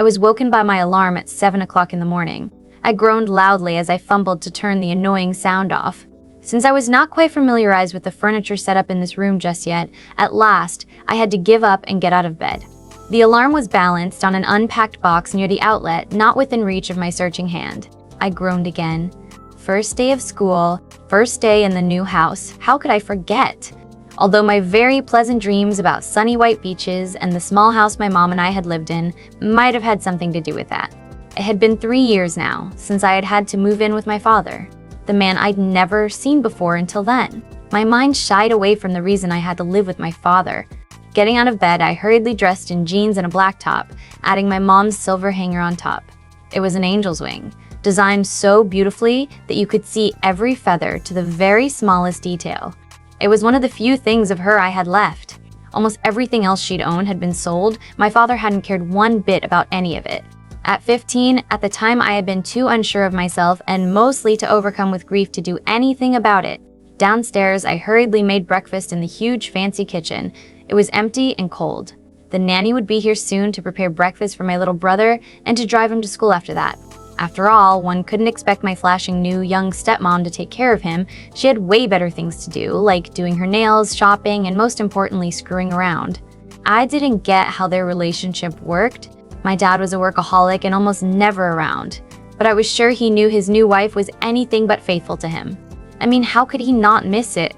I was woken by my alarm at 7 o'clock in the morning. I groaned loudly as I fumbled to turn the annoying sound off. Since I was not quite familiarized with the furniture set up in this room just yet, at last, I had to give up and get out of bed. The alarm was balanced on an unpacked box near the outlet, not within reach of my searching hand. I groaned again. First day of school, first day in the new house. How could I forget? Although my very pleasant dreams about sunny white beaches and the small house my mom and I had lived in might have had something to do with that. It had been 3 years now since I had had to move in with my father, the man I'd never seen before until then. My mind shied away from the reason I had to live with my father. Getting out of bed, I hurriedly dressed in jeans and a black top, adding my mom's silver hanger on top. It was an angel's wing, designed so beautifully that you could see every feather to the very smallest detail. It was one of the few things of her I had left. Almost everything else she'd owned had been sold. My father hadn't cared one bit about any of it. At 15, at the time I had been too unsure of myself and mostly to overcome with grief to do anything about it. Downstairs, I hurriedly made breakfast in the huge fancy kitchen. It was empty and cold. The nanny would be here soon to prepare breakfast for my little brother and to drive him to school after that. After all, one couldn't expect my flashing new young stepmom to take care of him. She had way better things to do, like doing her nails, shopping, and most importantly, screwing around. I didn't get how their relationship worked. My dad was a workaholic and almost never around, but I was sure he knew his new wife was anything but faithful to him. I mean, how could he not miss it?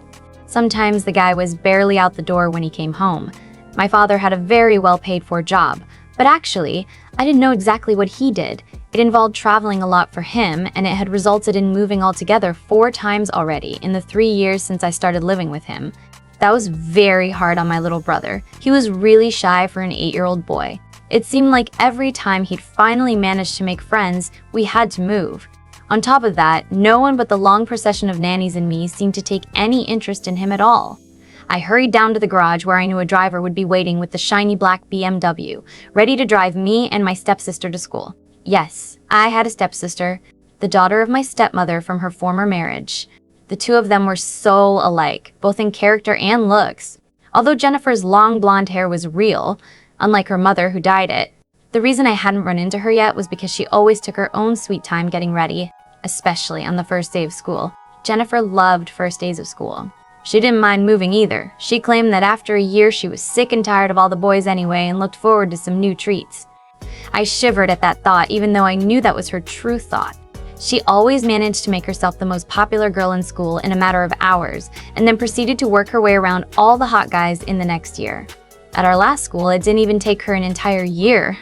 Sometimes the guy was barely out the door when he came home. My father had a very well paid for job, but actually, I didn't know exactly what he did. It involved traveling a lot for him, and it had resulted in moving altogether 4 times already in the 3 years since I started living with him. That was very hard on my little brother. He was really shy for an 8-year-old boy. It seemed like every time he'd finally managed to make friends, we had to move. On top of that, no one but the long procession of nannies and me seemed to take any interest in him at all. I hurried down to the garage where I knew a driver would be waiting with the shiny black BMW, ready to drive me and my stepsister to school. Yes, I had a stepsister, the daughter of my stepmother from her former marriage. The two of them were so alike, both in character and looks. Although Jennifer's long blonde hair was real, unlike her mother who dyed it, the reason I hadn't run into her yet was because she always took her own sweet time getting ready, especially on the first day of school. Jennifer loved first days of school. She didn't mind moving either. She claimed that after a year she was sick and tired of all the boys anyway and looked forward to some new treats. I shivered at that thought, even though I knew that was her true thought. She always managed to make herself the most popular girl in school in a matter of hours, and then proceeded to work her way around all the hot guys in the next year. At our last school, it didn't even take her an entire year.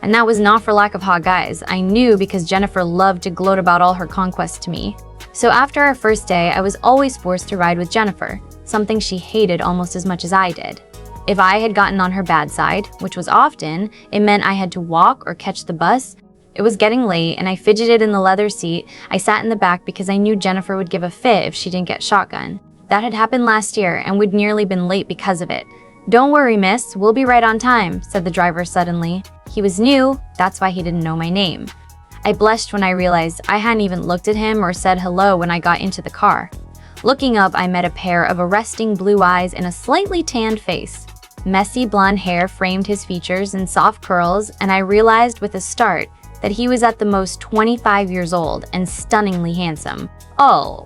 And that was not for lack of hot guys. I knew because Jennifer loved to gloat about all her conquests to me. So after our first day, I was always forced to ride with Jennifer, something she hated almost as much as I did. If I had gotten on her bad side, which was often, it meant I had to walk or catch the bus. It was getting late and I fidgeted in the leather seat. I sat in the back because I knew Jennifer would give a fit if she didn't get shotgun. That had happened last year and we'd nearly been late because of it. "Don't worry, miss, we'll be right on time," said the driver suddenly. He was new, that's why he didn't know my name. I blushed when I realized I hadn't even looked at him or said hello when I got into the car. Looking up, I met a pair of arresting blue eyes and a slightly tanned face. Messy blonde hair framed his features in soft curls, and I realized with a start that he was at the most 25 years old and stunningly handsome. Oh,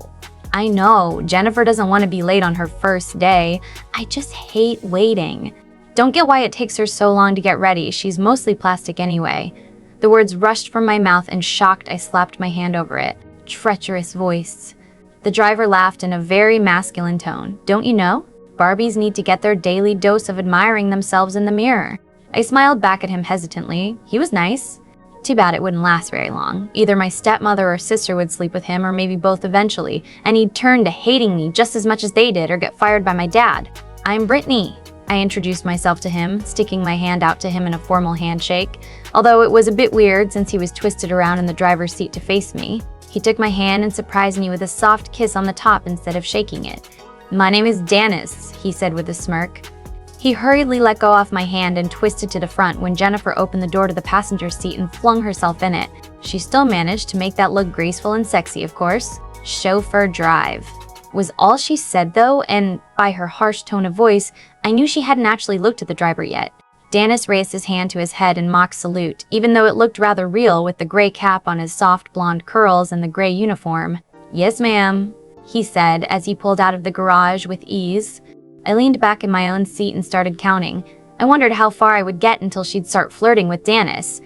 I know, Jennifer doesn't want to be late on her first day. I just hate waiting. Don't get why it takes her so long to get ready. She's mostly plastic anyway. The words rushed from my mouth and shocked, I slapped my hand over it. Treacherous voice. The driver laughed in a very masculine tone. Don't you know? Barbies need to get their daily dose of admiring themselves in the mirror. I smiled back at him hesitantly. He was nice. Too bad it wouldn't last very long. Either my stepmother or sister would sleep with him, or maybe both eventually, and he'd turn to hating me just as much as they did or get fired by my dad. "I'm Brittany," I introduced myself to him, sticking my hand out to him in a formal handshake, although it was a bit weird since he was twisted around in the driver's seat to face me. He took my hand and surprised me with a soft kiss on the top instead of shaking it. "My name is Dennis," he said with a smirk. He hurriedly let go off my hand and twisted to the front when Jennifer opened the door to the passenger seat and flung herself in it. She still managed to make that look graceful and sexy, of course. "Chauffeur drive," was all she said though, and by her harsh tone of voice, I knew she hadn't actually looked at the driver yet. Dennis raised his hand to his head in mock salute, even though it looked rather real with the gray cap on his soft blonde curls and the gray uniform. "Yes, ma'am," he said as he pulled out of the garage with ease. I leaned back in my own seat and started counting. I wondered how far I would get until she'd start flirting with Dennis.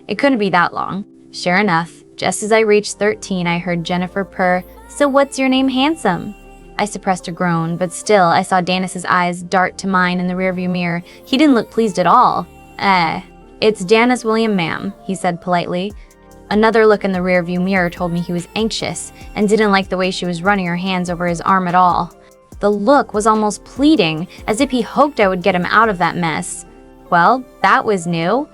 It couldn't be that long. Sure enough, just as I reached 13, I heard Jennifer purr, "So what's your name, handsome?" I suppressed a groan, but still I saw Dennis's eyes dart to mine in the rearview mirror. He didn't look pleased at all. It's Dennis William, ma'am," he said politely. Another look in the rearview mirror told me he was anxious and didn't like the way she was running her hands over his arm at all. The look was almost pleading, as if he hoped I would get him out of that mess. Well, that was new.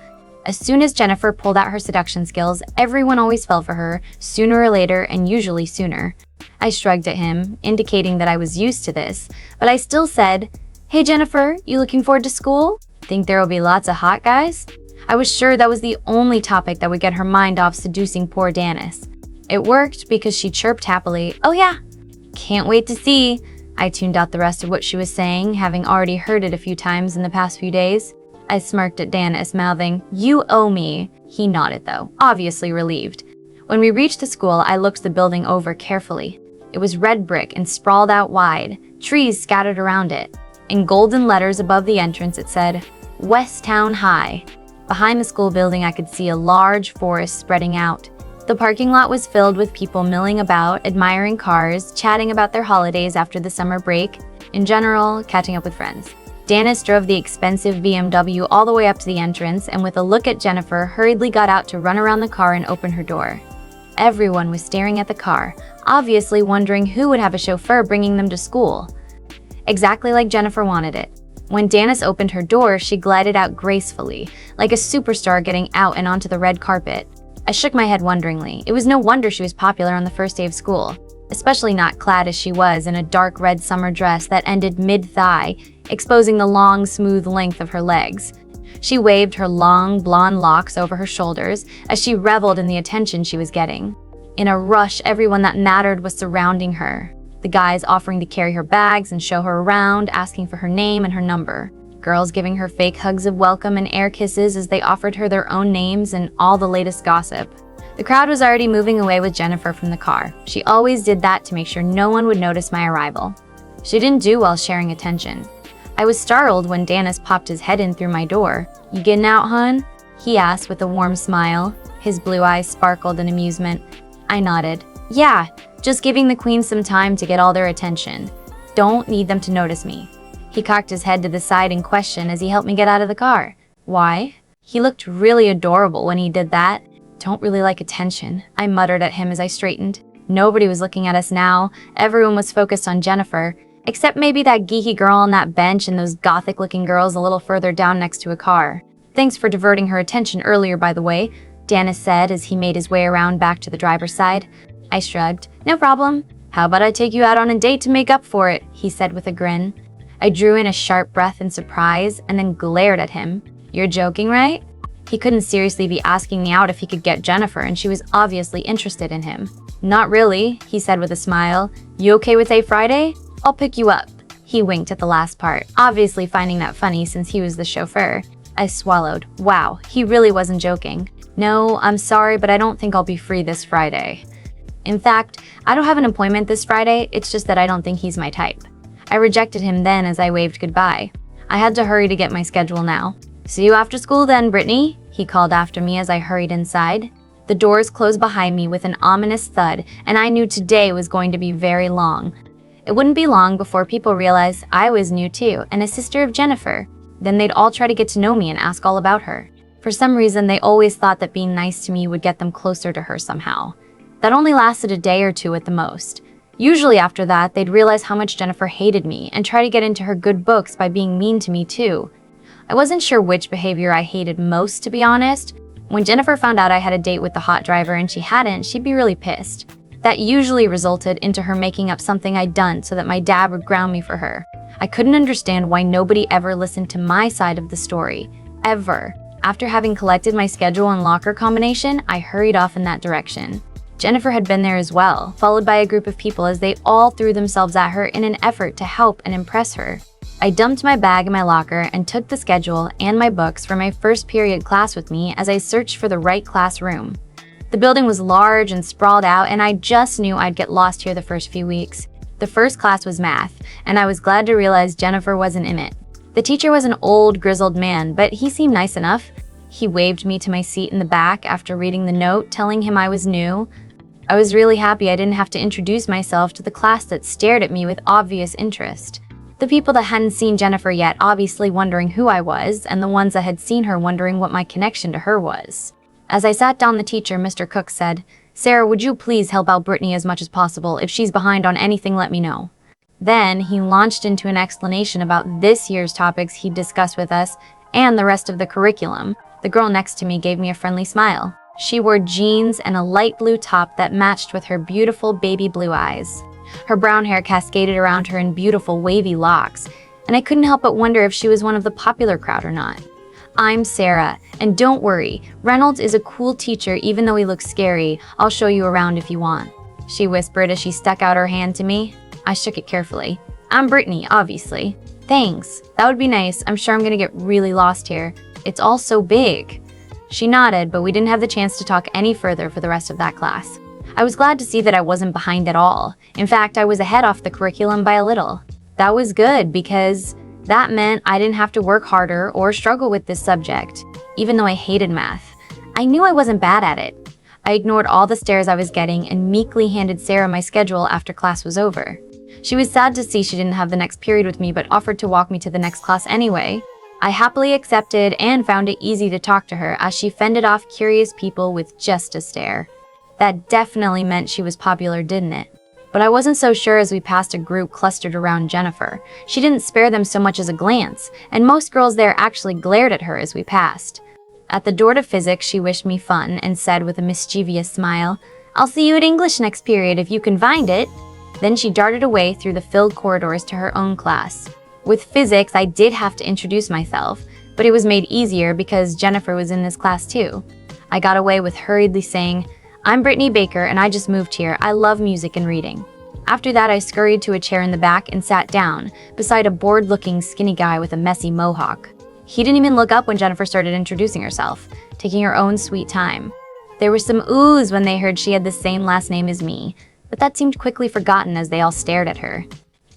As soon as Jennifer pulled out her seduction skills, everyone always fell for her, sooner or later, and usually sooner. I shrugged at him, indicating that I was used to this, but I still said, "Hey Jennifer, you looking forward to school? Think there will be lots of hot guys?" I was sure that was the only topic that would get her mind off seducing poor Dennis. It worked because she chirped happily, "Oh yeah, can't wait to see." I tuned out the rest of what she was saying, having already heard it a few times in the past few days. I smirked at Dennis, mouthing, "You owe me." He nodded though, obviously relieved. When we reached the school, I looked the building over carefully. It was red brick and sprawled out wide, trees scattered around it. In golden letters above the entrance it said, "West Town High." Behind the school building I could see a large forest spreading out. The parking lot was filled with people milling about, admiring cars, chatting about their holidays after the summer break, in general, catching up with friends. Dennis drove the expensive BMW all the way up to the entrance and with a look at Jennifer, hurriedly got out to run around the car and open her door. Everyone was staring at the car, obviously wondering who would have a chauffeur bringing them to school. Exactly like Jennifer wanted it. When Dennis opened her door, she glided out gracefully, like a superstar getting out and onto the red carpet. I shook my head wonderingly. It was no wonder she was popular on the first day of school, especially not clad as she was in a dark red summer dress that ended mid-thigh, exposing the long, smooth length of her legs. She waved her long, blonde locks over her shoulders as she reveled in the attention she was getting. In a rush, everyone that mattered was surrounding her. The guys offering to carry her bags and show her around, asking for her name and her number. Girls giving her fake hugs of welcome and air kisses as they offered her their own names and all the latest gossip. The crowd was already moving away with Jennifer from the car. She always did that to make sure no one would notice my arrival. She didn't do well sharing attention. I was startled when Dennis popped his head in through my door. "You getting out, hun?" he asked with a warm smile. His blue eyes sparkled in amusement. I nodded. "Yeah, just giving the queen some time to get all their attention. Don't need them to notice me." He cocked his head to the side in question as he helped me get out of the car. "Why?" He looked really adorable when he did that. "Don't really like attention," I muttered at him as I straightened. Nobody was looking at us now. Everyone was focused on Jennifer, except maybe that geeky girl on that bench and those gothic-looking girls a little further down next to a car. "Thanks for diverting her attention earlier, by the way," Dennis said as he made his way around back to the driver's side. I shrugged. "No problem. How about I take you out on a date to make up for it?" he said with a grin. I drew in a sharp breath in surprise and then glared at him. "You're joking, right?" He couldn't seriously be asking me out if he could get Jennifer, and she was obviously interested in him. "Not really," he said with a smile. "You okay with a Friday? I'll pick you up." He winked at the last part, obviously finding that funny since he was the chauffeur. I swallowed. Wow, he really wasn't joking. "No, I'm sorry, but I don't think I'll be free this Friday." In fact, I don't have an appointment this Friday, it's just that I don't think he's my type. I rejected him then as I waved goodbye. I had to hurry to get my schedule now. "See you after school then, Brittany," he called after me as I hurried inside. The doors closed behind me with an ominous thud, and I knew today was going to be very long. It wouldn't be long before people realized I was new too, and a sister of Jennifer. Then they'd all try to get to know me and ask all about her. For some reason, they always thought that being nice to me would get them closer to her somehow. That only lasted a day or two at the most. Usually after that, they'd realize how much Jennifer hated me and try to get into her good books by being mean to me too. I wasn't sure which behavior I hated most, to be honest. When Jennifer found out I had a date with the hot driver and she hadn't, she'd be really pissed. That usually resulted into her making up something I'd done so that my dad would ground me for her. I couldn't understand why nobody ever listened to my side of the story. Ever. After having collected my schedule and locker combination, I hurried off in that direction. Jennifer had been there as well, followed by a group of people as they all threw themselves at her in an effort to help and impress her. I dumped my bag in my locker and took the schedule and my books for my first period class with me as I searched for the right classroom. The building was large and sprawled out, and I just knew I'd get lost here the first few weeks. The first class was math, and I was glad to realize Jennifer wasn't in it. The teacher was an old, grizzled man, but he seemed nice enough. He waved me to my seat in the back after reading the note, telling him I was new. I was really happy I didn't have to introduce myself to the class that stared at me with obvious interest. The people that hadn't seen Jennifer yet obviously wondering who I was, and the ones that had seen her wondering what my connection to her was. As I sat down, the teacher, Mr. Cook, said, "Sarah, would you please help out Brittany as much as possible? If she's behind on anything, let me know." Then he launched into an explanation about this year's topics he'd discussed with us and the rest of the curriculum. The girl next to me gave me a friendly smile. She wore jeans and a light blue top that matched with her beautiful baby blue eyes. Her brown hair cascaded around her in beautiful wavy locks, and I couldn't help but wonder if she was one of the popular crowd or not. "I'm Sarah, and don't worry, Reynolds is a cool teacher even though he looks scary. I'll show you around if you want," she whispered as she stuck out her hand to me. I shook it carefully. "I'm Brittany, obviously." "Thanks, that would be nice. I'm sure I'm gonna get really lost here. It's all so big." She nodded, but we didn't have the chance to talk any further for the rest of that class. I was glad to see that I wasn't behind at all. In fact, I was ahead off the curriculum by a little. That was good because that meant I didn't have to work harder or struggle with this subject, even though I hated math. I knew I wasn't bad at it. I ignored all the stares I was getting and meekly handed Sarah my schedule after class was over. She was sad to see she didn't have the next period with me, but offered to walk me to the next class anyway. I happily accepted and found it easy to talk to her as she fended off curious people with just a stare. That definitely meant she was popular, didn't it? But I wasn't so sure as we passed a group clustered around Jennifer. She didn't spare them so much as a glance, and most girls there actually glared at her as we passed. At the door to physics, she wished me fun and said with a mischievous smile, "I'll see you at English next period if you can find it." Then she darted away through the filled corridors to her own class. With physics, I did have to introduce myself, but it was made easier because Jennifer was in this class too. I got away with hurriedly saying, "I'm Brittany Baker and I just moved here. I love music and reading." After that, I scurried to a chair in the back and sat down beside a bored-looking skinny guy with a messy mohawk. He didn't even look up when Jennifer started introducing herself, taking her own sweet time. There was some oohs when they heard she had the same last name as me, but that seemed quickly forgotten as they all stared at her.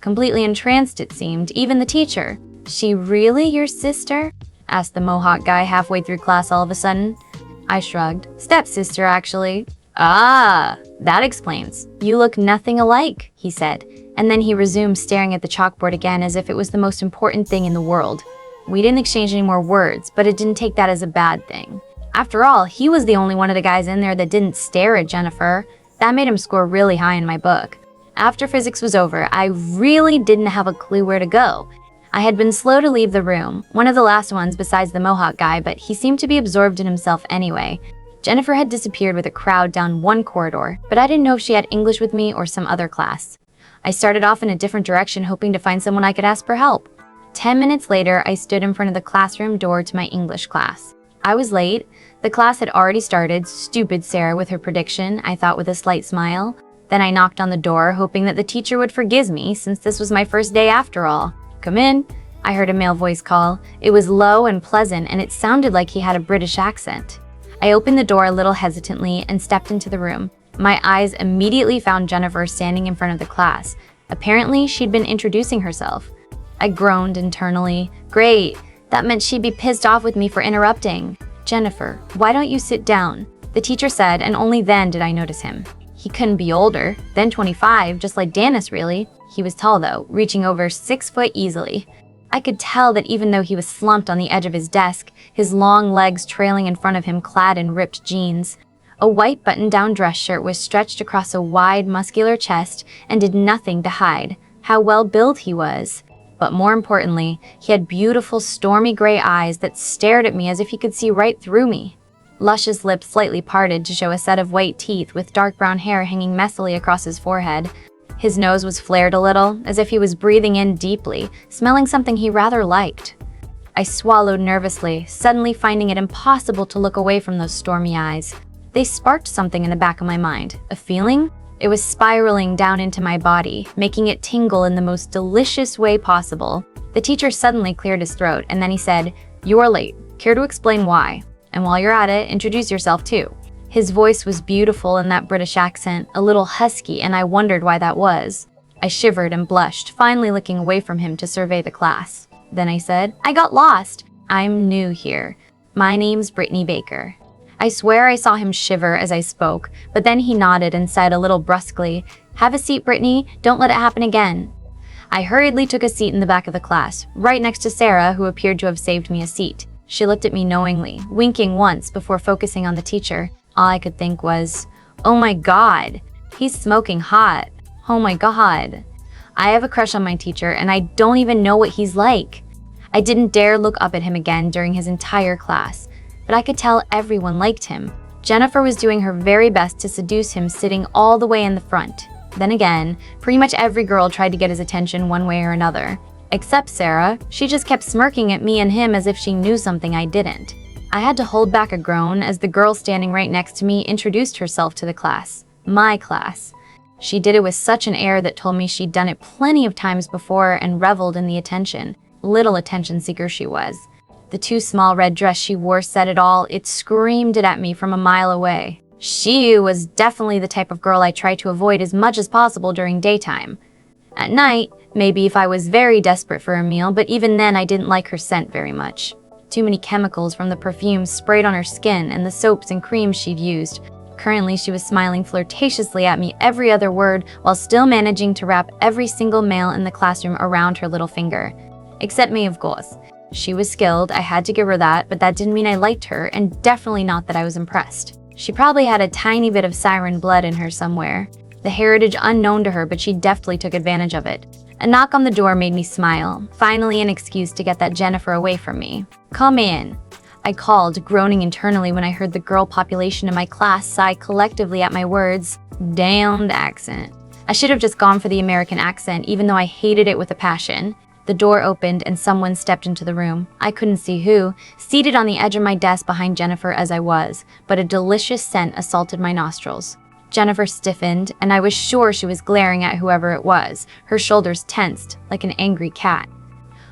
Completely entranced, it seemed, even the teacher. "She really your sister?" asked the mohawk guy halfway through class all of a sudden. I shrugged. "Stepsister, actually." "Ah, that explains. You look nothing alike," he said, and then he resumed staring at the chalkboard again as if it was the most important thing in the world. We didn't exchange any more words, but it didn't take that as a bad thing. After all, he was the only one of the guys in there that didn't stare at Jennifer. That made him score really high in my book. After physics was over, I really didn't have a clue where to go. I had been slow to leave the room, one of the last ones besides the mohawk guy, but he seemed to be absorbed in himself anyway. Jennifer had disappeared with a crowd down one corridor, but I didn't know if she had English with me or some other class. I started off in a different direction, hoping to find someone I could ask for help. 10 minutes later, I stood in front of the classroom door to my English class. I was late. The class had already started. Stupid Sarah with her prediction, I thought with a slight smile. Then I knocked on the door, hoping that the teacher would forgive me, since this was my first day after all. "Come in," I heard a male voice call. It was low and pleasant, and it sounded like he had a British accent. I opened the door a little hesitantly and stepped into the room. My eyes immediately found Jennifer standing in front of the class. Apparently, she'd been introducing herself. I groaned internally. Great, that meant she'd be pissed off with me for interrupting. "Jennifer, why don't you sit down?" the teacher said, and only then did I notice him. He couldn't be older, then 25, just like Dennis really. He was tall though, reaching over 6 foot easily. I could tell that even though he was slumped on the edge of his desk, his long legs trailing in front of him clad in ripped jeans. A white button-down dress shirt was stretched across a wide, muscular chest and did nothing to hide how well-built he was. But more importantly, he had beautiful, stormy gray eyes that stared at me as if he could see right through me. Luscious lips slightly parted to show a set of white teeth with dark brown hair hanging messily across his forehead. His nose was flared a little, as if he was breathing in deeply, smelling something he rather liked. I swallowed nervously, suddenly finding it impossible to look away from those stormy eyes. They sparked something in the back of my mind, a feeling, It was spiraling down into my body, making it tingle in the most delicious way possible. The teacher suddenly cleared his throat, and then he said, "You are late. Care to explain why? And while you're at it, introduce yourself too." His voice was beautiful in that British accent, a little husky, and I wondered why that was. I shivered and blushed, finally looking away from him to survey the class. Then I said, "I got lost. I'm new here. My name's Brittany Baker." I swear I saw him shiver as I spoke, but then he nodded and said a little brusquely, "Have a seat, Brittany. Don't let it happen again." I hurriedly took a seat in the back of the class, right next to Sarah, who appeared to have saved me a seat. She looked at me knowingly, winking once before focusing on the teacher. All I could think was, "Oh my God, he's smoking hot. Oh my God." I have a crush on my teacher, and I don't even know what he's like. I didn't dare look up at him again during his entire class, but I could tell everyone liked him. Jennifer was doing her very best to seduce him, sitting all the way in the front. Then again, pretty much every girl tried to get his attention one way or another. Except Sarah, she just kept smirking at me and him as if she knew something I didn't. I had to hold back a groan as the girl standing right next to me introduced herself to the class. My class. She did it with such an air that told me she'd done it plenty of times before and reveled in the attention. Little attention seeker she was. The too small red dress she wore said it all. It screamed it at me from a mile away. She was definitely the type of girl I try to avoid as much as possible during daytime. At night, maybe if I was very desperate for a meal, but even then I didn't like her scent very much. Too many chemicals from the perfumes sprayed on her skin and the soaps and creams she'd used. Currently, she was smiling flirtatiously at me every other word while still managing to wrap every single male in the classroom around her little finger. Except me, of course. She was skilled, I had to give her that, but that didn't mean I liked her, and definitely not that I was impressed. She probably had a tiny bit of siren blood in her somewhere. The heritage unknown to her, but she deftly took advantage of it. A knock on the door made me smile, finally an excuse to get that Jennifer away from me. "Come in," I called, groaning internally when I heard the girl population in my class sigh collectively at my words. Damned accent. I should have just gone for the American accent, even though I hated it with a passion. The door opened and someone stepped into the room. I couldn't see who, seated on the edge of my desk behind Jennifer as I was, but a delicious scent assaulted my nostrils. Jennifer stiffened, and I was sure she was glaring at whoever it was, her shoulders tensed, like an angry cat.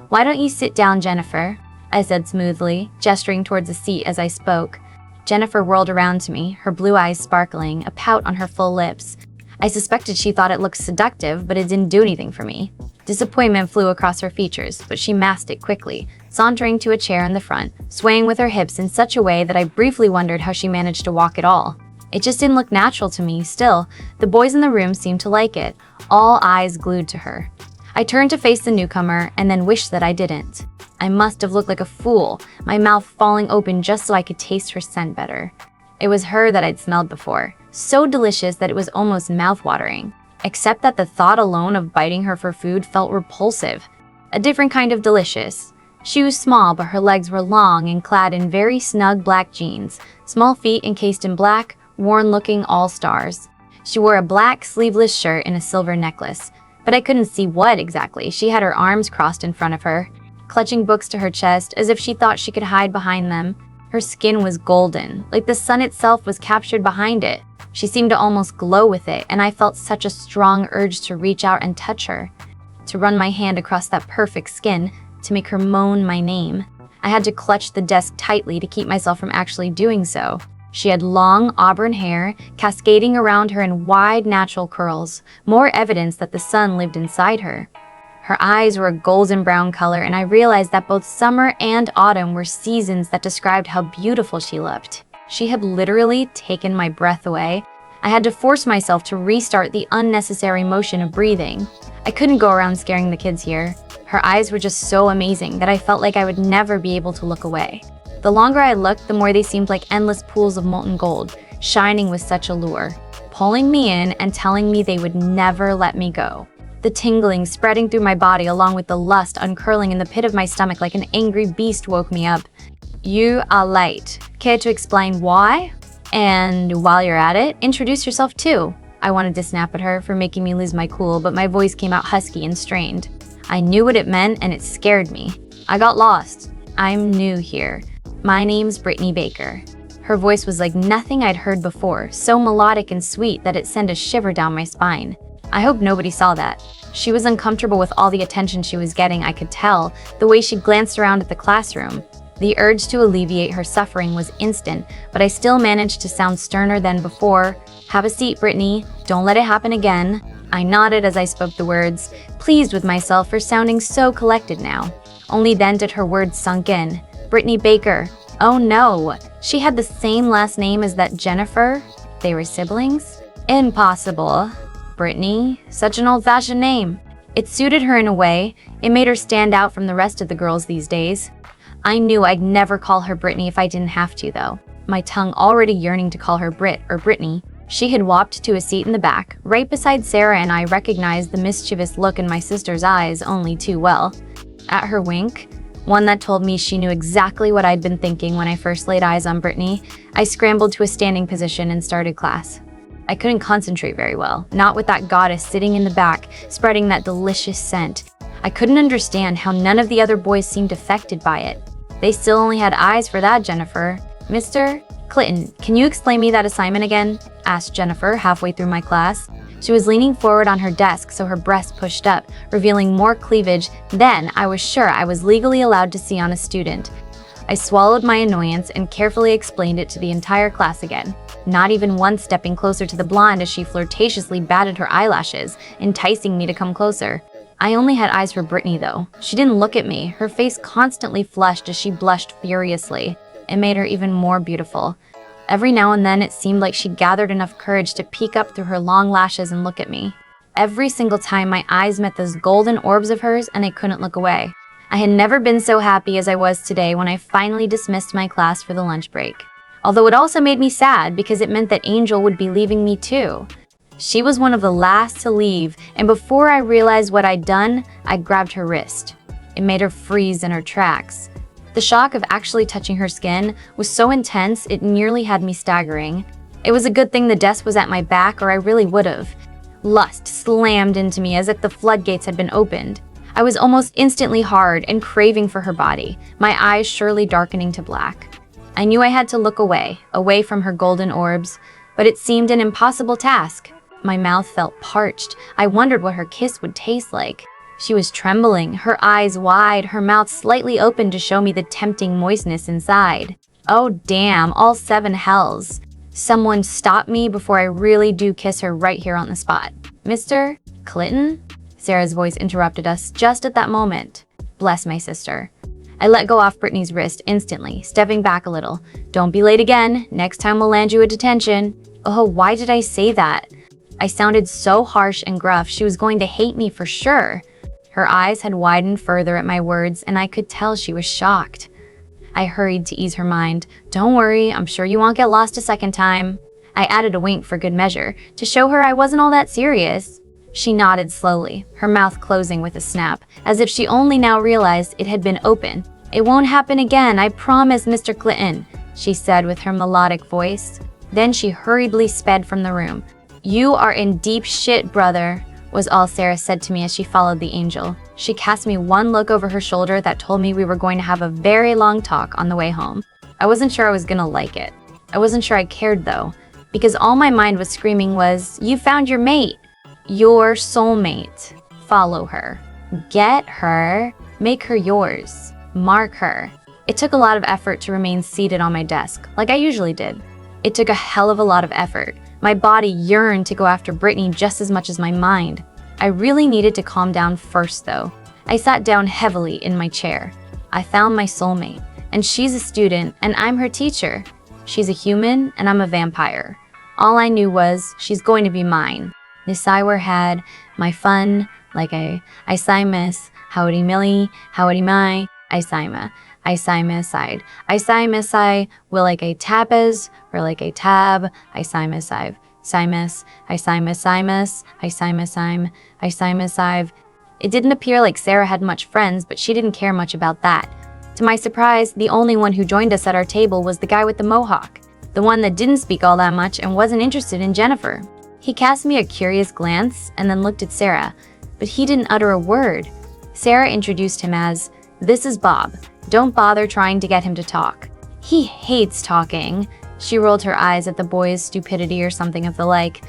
"Why don't you sit down, Jennifer?" I said smoothly, gesturing towards a seat as I spoke. Jennifer whirled around to me, her blue eyes sparkling, a pout on her full lips. I suspected she thought it looked seductive, but it didn't do anything for me. Disappointment flew across her features, but she masked it quickly, sauntering to a chair in the front, swaying with her hips in such a way that I briefly wondered how she managed to walk at all. It just didn't look natural to me. Still, the boys in the room seemed to like it, all eyes glued to her. I turned to face the newcomer and then wished that I didn't. I must have looked like a fool, my mouth falling open just so I could taste her scent better. It was her that I'd smelled before, so delicious that it was almost mouth-watering. Except that the thought alone of biting her for food felt repulsive. A different kind of delicious. She was small, but her legs were long and clad in very snug black jeans, small feet encased in black, worn-looking all-stars. She wore a black sleeveless shirt and a silver necklace, but I couldn't see what exactly. She had her arms crossed in front of her, clutching books to her chest as if she thought she could hide behind them. Her skin was golden, like the sun itself was captured behind it. She seemed to almost glow with it, and I felt such a strong urge to reach out and touch her, to run my hand across that perfect skin, to make her moan my name. I had to clutch the desk tightly to keep myself from actually doing so. She had long auburn hair, cascading around her in wide natural curls, more evidence that the sun lived inside her. Her eyes were a golden brown color, and I realized that both summer and autumn were seasons that described how beautiful she looked. She had literally taken my breath away. I had to force myself to restart the unnecessary motion of breathing. I couldn't go around scaring the kids here. Her eyes were just so amazing that I felt like I would never be able to look away. The longer I looked, the more they seemed like endless pools of molten gold, shining with such allure, pulling me in and telling me they would never let me go. The tingling spreading through my body along with the lust uncurling in the pit of my stomach like an angry beast woke me up. "You are late. Care to explain why? And while you're at it, introduce yourself too." I wanted to snap at her for making me lose my cool, but my voice came out husky and strained. I knew what it meant and it scared me. "I got lost. I'm new here. My name's Brittany Baker." Her voice was like nothing I'd heard before, so melodic and sweet that it sent a shiver down my spine. I hope nobody saw that. She was uncomfortable with all the attention she was getting, I could tell, the way she glanced around at the classroom. The urge to alleviate her suffering was instant, but I still managed to sound sterner than before. "Have a seat, Brittany. Don't let it happen again." I nodded as I spoke the words, pleased with myself for sounding so collected now. Only then did her words sunk in. Brittany Baker. Oh no, she had the same last name as that Jennifer? They were siblings? Impossible. Brittany, such an old-fashioned name. It suited her in a way. It made her stand out from the rest of the girls these days. I knew I'd never call her Brittany if I didn't have to, though. My tongue already yearning to call her Brit or Brittany. She had walked to a seat in the back, right beside Sarah, and I recognized the mischievous look in my sister's eyes only too well. At her wink, one that told me she knew exactly what I'd been thinking when I first laid eyes on Brittany, I scrambled to a standing position and started class. I couldn't concentrate very well, not with that goddess sitting in the back, spreading that delicious scent. I couldn't understand how none of the other boys seemed affected by it. They still only had eyes for that Jennifer. "Mr. Clitton, can you explain me that assignment again?" asked Jennifer halfway through my class. She was leaning forward on her desk so her breast pushed up, revealing more cleavage than I was sure I was legally allowed to see on a student. I swallowed my annoyance and carefully explained it to the entire class again, not even once stepping closer to the blonde as she flirtatiously batted her eyelashes, enticing me to come closer. I only had eyes for Brittany though. She didn't look at me, her face constantly flushed as she blushed furiously. It made her even more beautiful. Every now and then it seemed like she gathered enough courage to peek up through her long lashes and look at me. Every single time my eyes met those golden orbs of hers and I couldn't look away. I had never been so happy as I was today when I finally dismissed my class for the lunch break. Although it also made me sad because it meant that Angel would be leaving me too. She was one of the last to leave, and before I realized what I'd done, I grabbed her wrist. It made her freeze in her tracks. The shock of actually touching her skin was so intense it nearly had me staggering. It was a good thing the desk was at my back or I really would've. Lust slammed into me as if the floodgates had been opened. I was almost instantly hard and craving for her body, my eyes surely darkening to black. I knew I had to look away from her golden orbs, but it seemed an impossible task. My mouth felt parched. I wondered what her kiss would taste like. She was trembling, her eyes wide, her mouth slightly open to show me the tempting moistness inside. Oh damn, all 7 hells. Someone stop me before I really do kiss her right here on the spot. "Mr. Clitton?" Sarah's voice interrupted us just at that moment. Bless my sister. I let go off Brittany's wrist instantly, stepping back a little. "Don't be late again. Next time we'll land you a detention." Oh, why did I say that? I sounded so harsh and gruff. She was going to hate me for sure. Her eyes had widened further at my words, and I could tell she was shocked. I hurried to ease her mind. "Don't worry, I'm sure you won't get lost a second time." I added a wink for good measure, to show her I wasn't all that serious. She nodded slowly, her mouth closing with a snap, as if she only now realized it had been open. "It won't happen again, I promise, Mr. Clitton," she said with her melodic voice. Then she hurriedly sped from the room. "You are in deep shit, brother," was all Sarah said to me as she followed the angel. She cast me one look over her shoulder that told me we were going to have a very long talk on the way home. I wasn't sure I was gonna like it. I wasn't sure I cared though, because all my mind was screaming was, "You found your mate. Your soulmate. Follow her. Get her. Make her yours. Mark her." It took a lot of effort to remain seated on my desk, like I usually did. It took a hell of a lot of effort. My body yearned to go after Brittany just as much as my mind. I really needed to calm down first though. I sat down heavily in my chair. I found my soulmate, and she's a student and I'm her teacher. She's a human and I'm a vampire. All I knew was she's going to be mine. This I were had my fun, like I miss, howdy millie, howdy my, I miss side. I miss I will like a tapas, or like a tab, I miss I've. Simus, I miss I've. It didn't appear like Sarah had much friends, but she didn't care much about that. To my surprise, the only one who joined us at our table was the guy with the mohawk, the one that didn't speak all that much and wasn't interested in Jennifer. He cast me a curious glance and then looked at Sarah, but he didn't utter a word. Sarah introduced him as, "This is Bob. Don't bother trying to get him to talk. He hates talking." She rolled her eyes at the boy's stupidity or something of the like,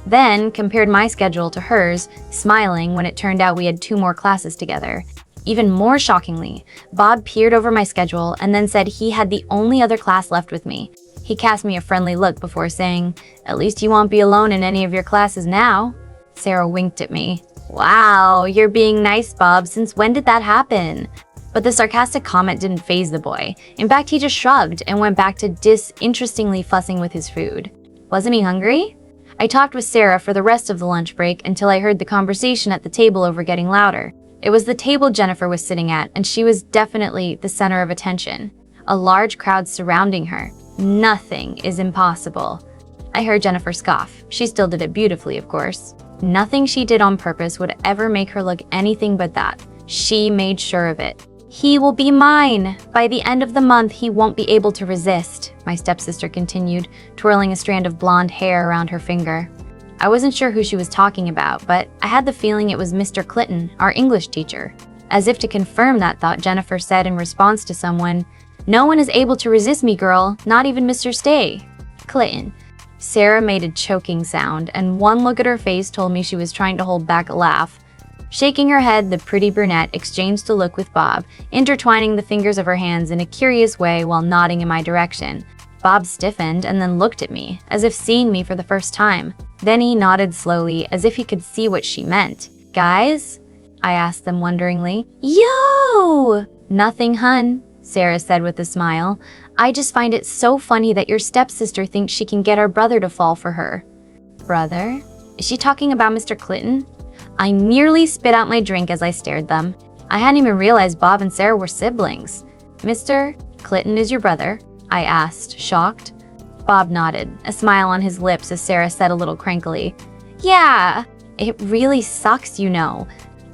then compared my schedule to hers, smiling when it turned out we had 2 more classes together. Even more shockingly, Bob peered over my schedule and then said he had the only other class left with me. He cast me a friendly look before saying, "At least you won't be alone in any of your classes now." Sarah winked at me. "Wow, you're being nice, Bob. Since when did that happen?" But the sarcastic comment didn't faze the boy. In fact, he just shrugged and went back to disinterestedly fussing with his food. Wasn't he hungry? I talked with Sarah for the rest of the lunch break until I heard the conversation at the table over getting louder. It was the table Jennifer was sitting at, and she was definitely the center of attention. A large crowd surrounding her. Nothing is impossible. I heard Jennifer scoff. She still did it beautifully, of course. Nothing she did on purpose would ever make her look anything but that. She made sure of it. "He will be mine. By the end of the month, he won't be able to resist," my stepsister continued, twirling a strand of blonde hair around her finger. I wasn't sure who she was talking about, but I had the feeling it was Mr. Clitton, our English teacher. As if to confirm that thought, Jennifer said in response to someone, "No one is able to resist me, girl, not even Mr. Stay." Clitton. Sarah made a choking sound, and one look at her face told me she was trying to hold back a laugh. Shaking her head, the pretty brunette exchanged a look with Bob, intertwining the fingers of her hands in a curious way while nodding in my direction. Bob stiffened and then looked at me, as if seeing me for the first time. Then he nodded slowly, as if he could see what she meant. "Guys?" I asked them wonderingly. "Yo!" "Nothing, hun," Sarah said with a smile. "I just find it so funny that your stepsister thinks she can get our brother to fall for her." "Brother? Is she talking about Mr. Clitton?" I nearly spit out my drink as I stared them. I hadn't even realized Bob and Sarah were siblings. "Mr. Clitton is your brother?" I asked, shocked. Bob nodded, a smile on his lips as Sarah said a little crankily, "Yeah, it really sucks, you know.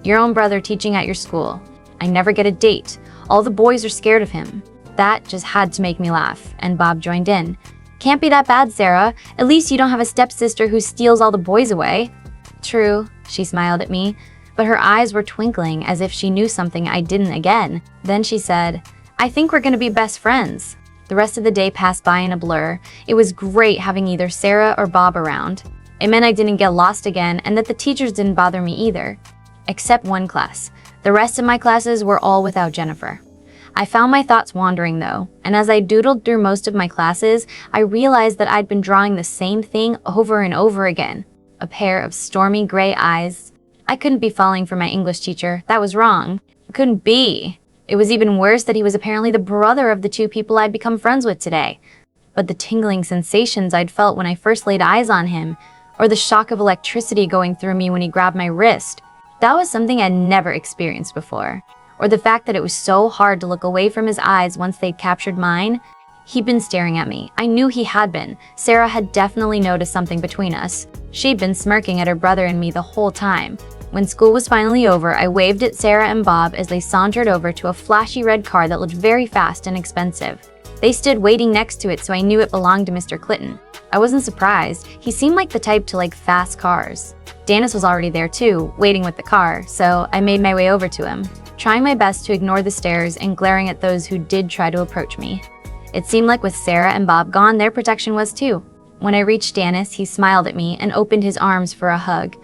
Your own brother teaching at your school. I never get a date. All the boys are scared of him." That just had to make me laugh, and Bob joined in. "Can't be that bad, Sarah. At least you don't have a stepsister who steals all the boys away." "True," she smiled at me, but her eyes were twinkling as if she knew something I didn't again. Then she said, "I think we're gonna be best friends." The rest of the day passed by in a blur. It was great having either Sarah or Bob around. It meant I didn't get lost again and that the teachers didn't bother me either. Except one class. The rest of my classes were all without Jennifer. I found my thoughts wandering though, and as I doodled through most of my classes, I realized that I'd been drawing the same thing over and over again. A pair of stormy gray eyes. I couldn't be falling for my English teacher. That was wrong. It couldn't be. It was even worse that he was apparently the brother of the 2 people I'd become friends with today. But the tingling sensations I'd felt when I first laid eyes on him, or the shock of electricity going through me when he grabbed my wrist, that was something I'd never experienced before. Or the fact that it was so hard to look away from his eyes once they'd captured mine. He'd been staring at me. I knew he had been. Sarah had definitely noticed something between us. She'd been smirking at her brother and me the whole time. When school was finally over, I waved at Sarah and Bob as they sauntered over to a flashy red car that looked very fast and expensive. They stood waiting next to it, so I knew it belonged to Mr. Clitton. I wasn't surprised. He seemed like the type to like fast cars. Dennis was already there too, waiting with the car, so I made my way over to him, trying my best to ignore the stares and glaring at those who did try to approach me. It seemed like with Sarah and Bob gone, their protection was too. When I reached Dennis, he smiled at me and opened his arms for a hug.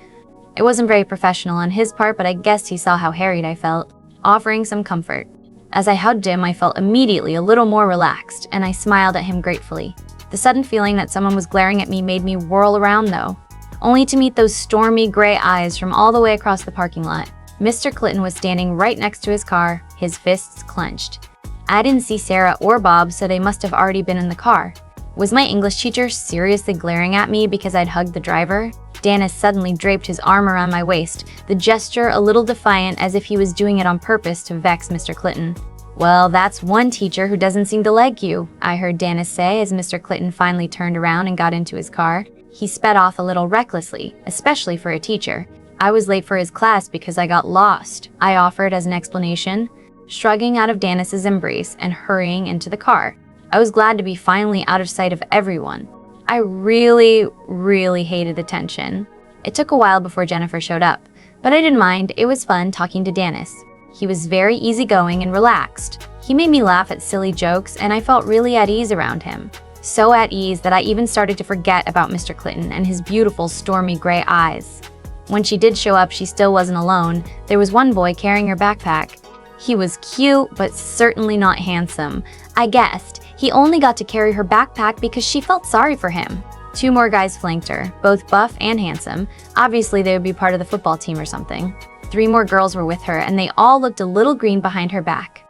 It wasn't very professional on his part, but I guessed he saw how harried I felt, offering some comfort. As I hugged him, I felt immediately a little more relaxed, and I smiled at him gratefully. The sudden feeling that someone was glaring at me made me whirl around though, only to meet those stormy gray eyes from all the way across the parking lot. Mr. Clitton was standing right next to his car, his fists clenched. I didn't see Sarah or Bob, so they must have already been in the car. Was my English teacher seriously glaring at me because I'd hugged the driver? Dennis suddenly draped his arm around my waist, the gesture a little defiant as if he was doing it on purpose to vex Mr. Clitton. "Well, that's one teacher who doesn't seem to like you," I heard Dennis say as Mr. Clitton finally turned around and got into his car. He sped off a little recklessly, especially for a teacher. "I was late for his class because I got lost," I offered as an explanation, shrugging out of Dennis's embrace and hurrying into the car. I was glad to be finally out of sight of everyone. I really hated the tension. It took a while before Jennifer showed up, but I didn't mind. It was fun talking to Dennis. He was very easygoing and relaxed. He made me laugh at silly jokes, and I felt really at ease around him. so at ease that I even started to forget about Mr. Clitton and his beautiful stormy gray eyes. When she did show up, she still wasn't alone. There was one boy carrying her backpack. He was cute, but certainly not handsome. I guessed he only got to carry her backpack because she felt sorry for him. 2 more guys flanked her, both buff and handsome. Obviously, they would be part of the football team or something. 3 more girls were with her, and they all looked a little green behind her back.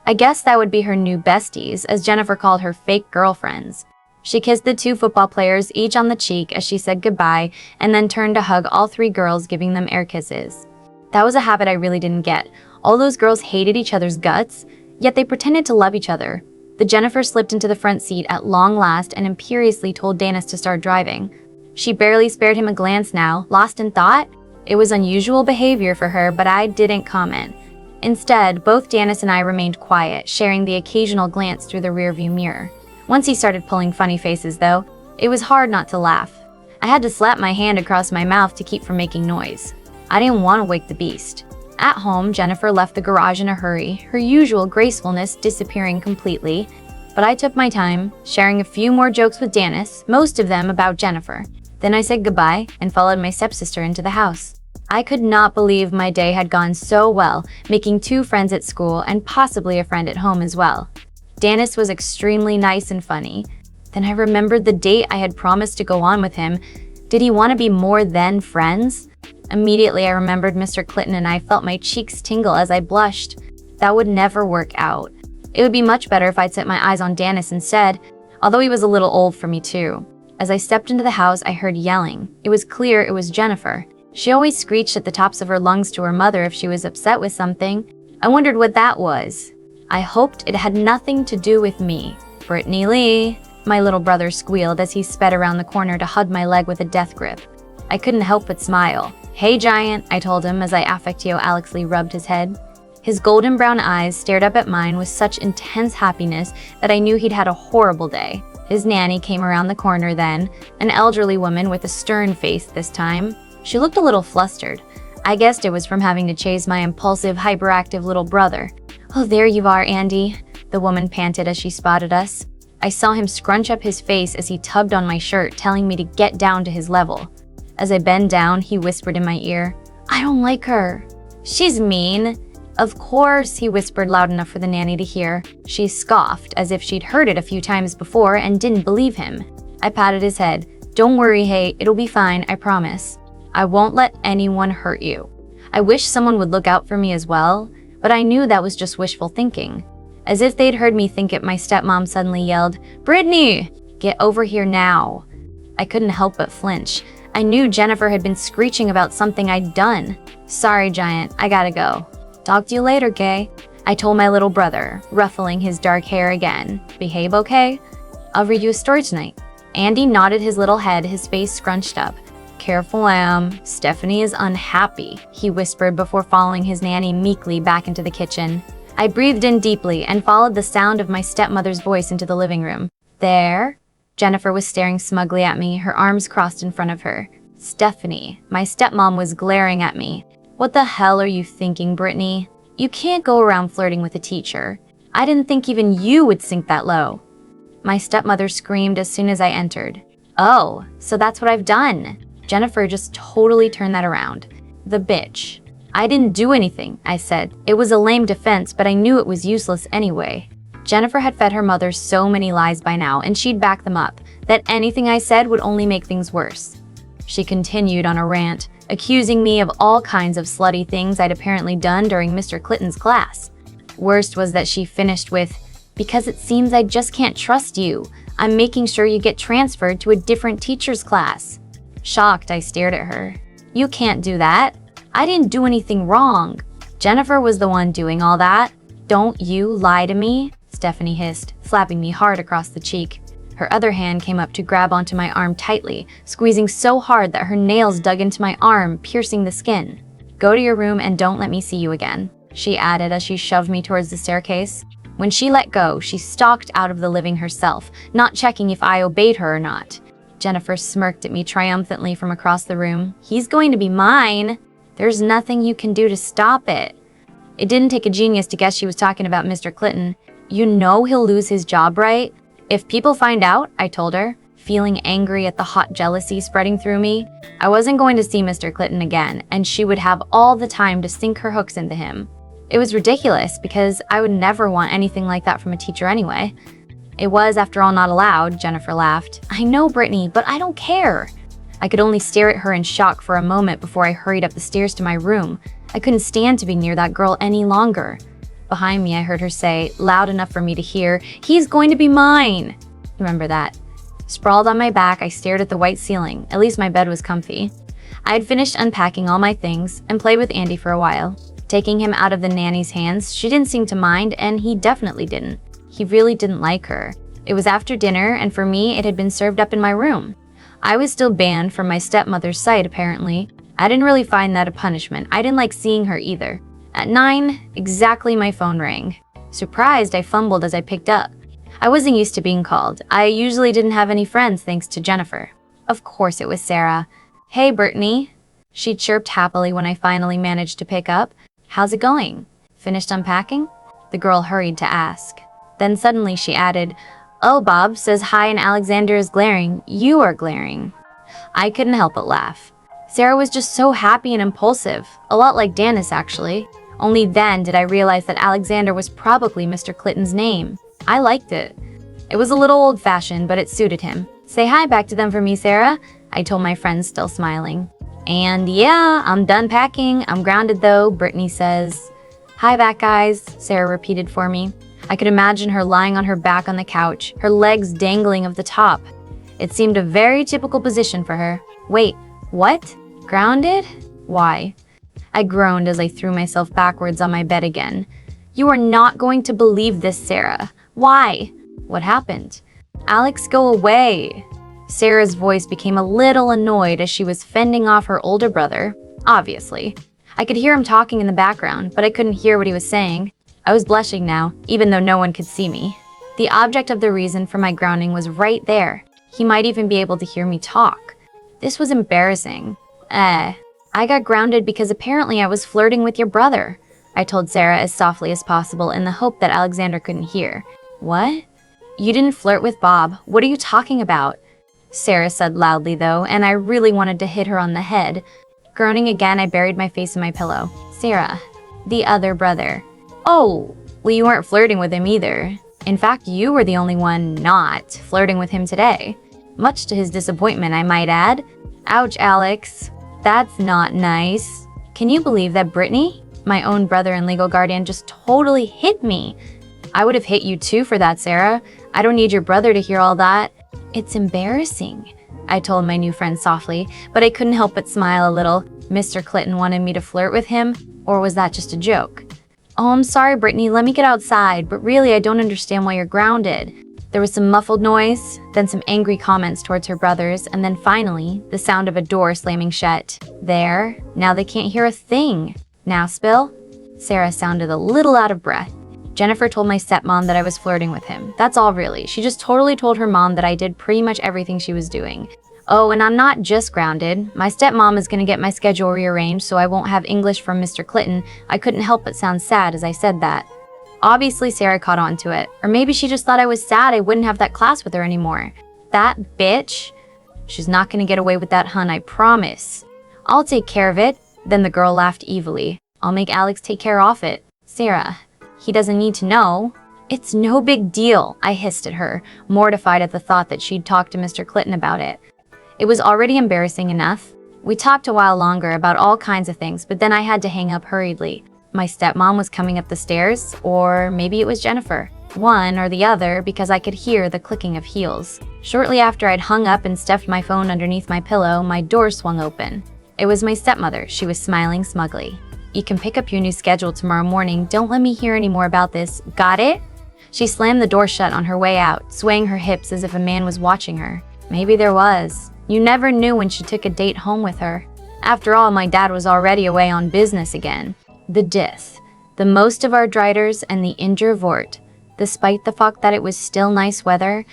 I guess that would be her new besties, as Jennifer called her fake girlfriends. She kissed the 2 football players each on the cheek as she said goodbye, and then turned to hug all 3 girls, giving them air kisses. That was a habit I really didn't get. All those girls hated each other's guts, yet they pretended to love each other. The Jennifer slipped into the front seat at long last and imperiously told Danis to start driving. She barely spared him a glance now, lost in thought. It was unusual behavior for her, but I didn't comment. Instead, both Danis and I remained quiet, sharing the occasional glance through the rearview mirror. Once he started pulling funny faces, though, it was hard not to laugh. I had to slap my hand across my mouth to keep from making noise. I didn't want to wake the beast. At home, Jennifer left the garage in a hurry, her usual gracefulness disappearing completely. But I took my time, sharing a few more jokes with Danis, most of them about Jennifer. Then I said goodbye and followed my stepsister into the house. I could not believe my day had gone so well, making 2 friends at school and possibly a friend at home as well. Danis was extremely nice and funny. Then I remembered the date I had promised to go on with him. Did he want to be more than friends? Immediately I remembered Mr. Clitton and I felt my cheeks tingle as I blushed. That would never work out. It would be much better if I'd set my eyes on Danis instead, although he was a little old for me too. As I stepped into the house, I heard yelling. It was clear it was Jennifer. She always screeched at the tops of her lungs to her mother if she was upset with something. I wondered what that was. I hoped it had nothing to do with me. Brittany Lee, my little brother squealed as he sped around the corner to hug my leg with a death grip. I couldn't help but smile. Hey, giant, I told him as I affectio Alexly rubbed his head. His golden brown eyes stared up at mine with such intense happiness that I knew he'd had a horrible day. His nanny came around the corner then, an elderly woman with a stern face this time. She looked a little flustered. I guessed it was from having to chase my impulsive, hyperactive little brother. Oh, there you are, Andy, the woman panted as she spotted us. I saw him scrunch up his face as he tugged on my shirt, telling me to get down to his level. As I bent down, he whispered in my ear, I don't like her. She's mean. Of course, he whispered loud enough for the nanny to hear. She scoffed, as if she'd heard it a few times before and didn't believe him. I patted his head. Don't worry, hey, it'll be fine, I promise. I won't let anyone hurt you. I wish someone would look out for me as well, but I knew that was just wishful thinking. As if they'd heard me think it, my stepmom suddenly yelled, Brittany, get over here now. I couldn't help but flinch. I knew Jennifer had been screeching about something I'd done. Sorry, giant, I gotta go. Talk to you later, Kay, I told my little brother, ruffling his dark hair again. Behave, okay? I'll read you a story tonight. Andy nodded his little head, his face scrunched up. Careful, Am. Stephanie is unhappy, he whispered before following his nanny meekly back into the kitchen. I breathed in deeply and followed the sound of my stepmother's voice into the living room. There? Jennifer was staring smugly at me, her arms crossed in front of her. Stephanie, my stepmom was glaring at me. What the hell are you thinking, Brittany? You can't go around flirting with a teacher. I didn't think even you would sink that low. My stepmother screamed as soon as I entered. Oh, so that's what I've done. Jennifer just totally turned that around. The bitch. I didn't do anything, I said. It was a lame defense, but I knew it was useless anyway. Jennifer had fed her mother so many lies by now, and she'd back them up, that anything I said would only make things worse. She continued on a rant, accusing me of all kinds of slutty things I'd apparently done during Mr. Clitton's class. Worst was that she finished with, because it seems I just can't trust you. I'm making sure you get transferred to a different teacher's class. Shocked, I stared at her. You can't do that. I didn't do anything wrong. Jennifer was the one doing all that. Don't you lie to me, Stephanie hissed, slapping me hard across the cheek. Her other hand came up to grab onto my arm tightly, squeezing so hard that her nails dug into my arm, piercing the skin. Go to your room and don't let me see you again, she added as she shoved me towards the staircase. When she let go, she stalked out of the living herself, not checking if I obeyed her or not. Jennifer smirked at me triumphantly from across the room. He's going to be mine. There's nothing you can do to stop it. It didn't take a genius to guess she was talking about Mr. Clitton. You know he'll lose his job, right? If people find out, I told her, feeling angry at the hot jealousy spreading through me, I wasn't going to see Mr. Clitton again, and she would have all the time to sink her hooks into him. It was ridiculous because I would never want anything like that from a teacher anyway. It was, after all, not allowed, Jennifer laughed. I know, Brittany, but I don't care. I could only stare at her in shock for a moment before I hurried up the stairs to my room. I couldn't stand to be near that girl any longer. Behind me, I heard her say, loud enough for me to hear, "He's going to be mine." Remember that. Sprawled on my back, I stared at the white ceiling. At least my bed was comfy. I had finished unpacking all my things and played with Andy for a while. Taking him out of the nanny's hands, she didn't seem to mind, and he definitely didn't. He really didn't like her. It was after dinner, and for me, it had been served up in my room. I was still banned from my stepmother's sight, apparently. I didn't really find that a punishment. I didn't like seeing her either. At 9, exactly, my phone rang. Surprised, I fumbled as I picked up. I wasn't used to being called. I usually didn't have any friends thanks to Jennifer. Of course it was Sarah. "Hey, Brittany." She chirped happily when I finally managed to pick up. "How's it going? Finished unpacking?" The girl hurried to ask. Then suddenly she added, "Oh, Bob says hi and Alexander is glaring. You are glaring." I couldn't help but laugh. Sarah was just so happy and impulsive, a lot like Danis actually. Only then did I realize that Alexander was probably Mr. Clitton's name. I liked it. It was a little old-fashioned, but it suited him. "Say hi back to them for me, Sarah," I told my friends, still smiling. "And yeah, I'm done packing. I'm grounded though," Brittany says. "Hi back, guys," Sarah repeated for me. I could imagine her lying on her back on the couch, her legs dangling of the top. It seemed a very typical position for her. Wait, what? Grounded? Why? I groaned as I threw myself backwards on my bed again. "You are not going to believe this, Sarah. Why? What happened?" "Alex, go away." Sarah's voice became a little annoyed as she was fending off her older brother, obviously. I could hear him talking in the background, but I couldn't hear what he was saying. I was blushing now, even though no one could see me. The object of the reason for my grounding was right there. He might even be able to hear me talk. This was embarrassing. I got grounded because apparently I was flirting with your brother, I told Sarah as softly as possible in the hope that Alexander couldn't hear. "What? You didn't flirt with Bob. What are you talking about?" Sarah said loudly though, and I really wanted to hit her on the head. Groaning again, I buried my face in my pillow. "Sarah, the other brother." "Oh, well, you weren't flirting with him either. In fact, you were the only one not flirting with him today. Much to his disappointment, I might add." "Ouch, Alex. That's not nice. Can you believe that Brittany, my own brother and legal guardian, just totally hit me?" "I would have hit you too for that, Sarah. I don't need your brother to hear all that." "It's embarrassing," I told my new friend softly, but I couldn't help but smile a little. Mr. Clitton wanted me to flirt with him, or was that just a joke? "Oh, I'm sorry, Brittany. Let me get outside, but really I don't understand why you're grounded." There was some muffled noise, then some angry comments towards her brothers, and then finally, the sound of a door slamming shut. There, now they can't hear a thing. "Now, Spill?" Sarah sounded a little out of breath. Jennifer told my stepmom that I was flirting with him. That's all really. She just totally told her mom that I did pretty much everything she was doing. Oh, and I'm not just grounded. My stepmom is going to get my schedule rearranged so I won't have English from Mr. Clitton. I couldn't help but sound sad as I said that. Obviously, Sarah caught on to it. Or maybe she just thought I was sad I wouldn't have that class with her anymore. That bitch? She's not going to get away with that, hun, I promise. "I'll take care of it." Then the girl laughed evilly. "I'll make Alex take care of it." "Sarah, he doesn't need to know." "It's no big deal," I hissed at her, mortified at the thought that she'd talked to Mr. Clitton about it. It was already embarrassing enough. We talked a while longer about all kinds of things, but then I had to hang up hurriedly. My stepmom was coming up the stairs, or maybe it was Jennifer. One or the other, because I could hear the clicking of heels. Shortly after I'd hung up and stuffed my phone underneath my pillow, my door swung open. It was my stepmother. She was smiling smugly. "You can pick up your new schedule tomorrow morning. Don't let me hear any more about this. Got it?" She slammed the door shut on her way out, swaying her hips as if a man was watching her. Maybe there was. You never knew when she took a date home with her. After all, my dad was already away on business again. The Dith, the most of our driders, and the Injur Vort. Despite the fact that it was still nice weather,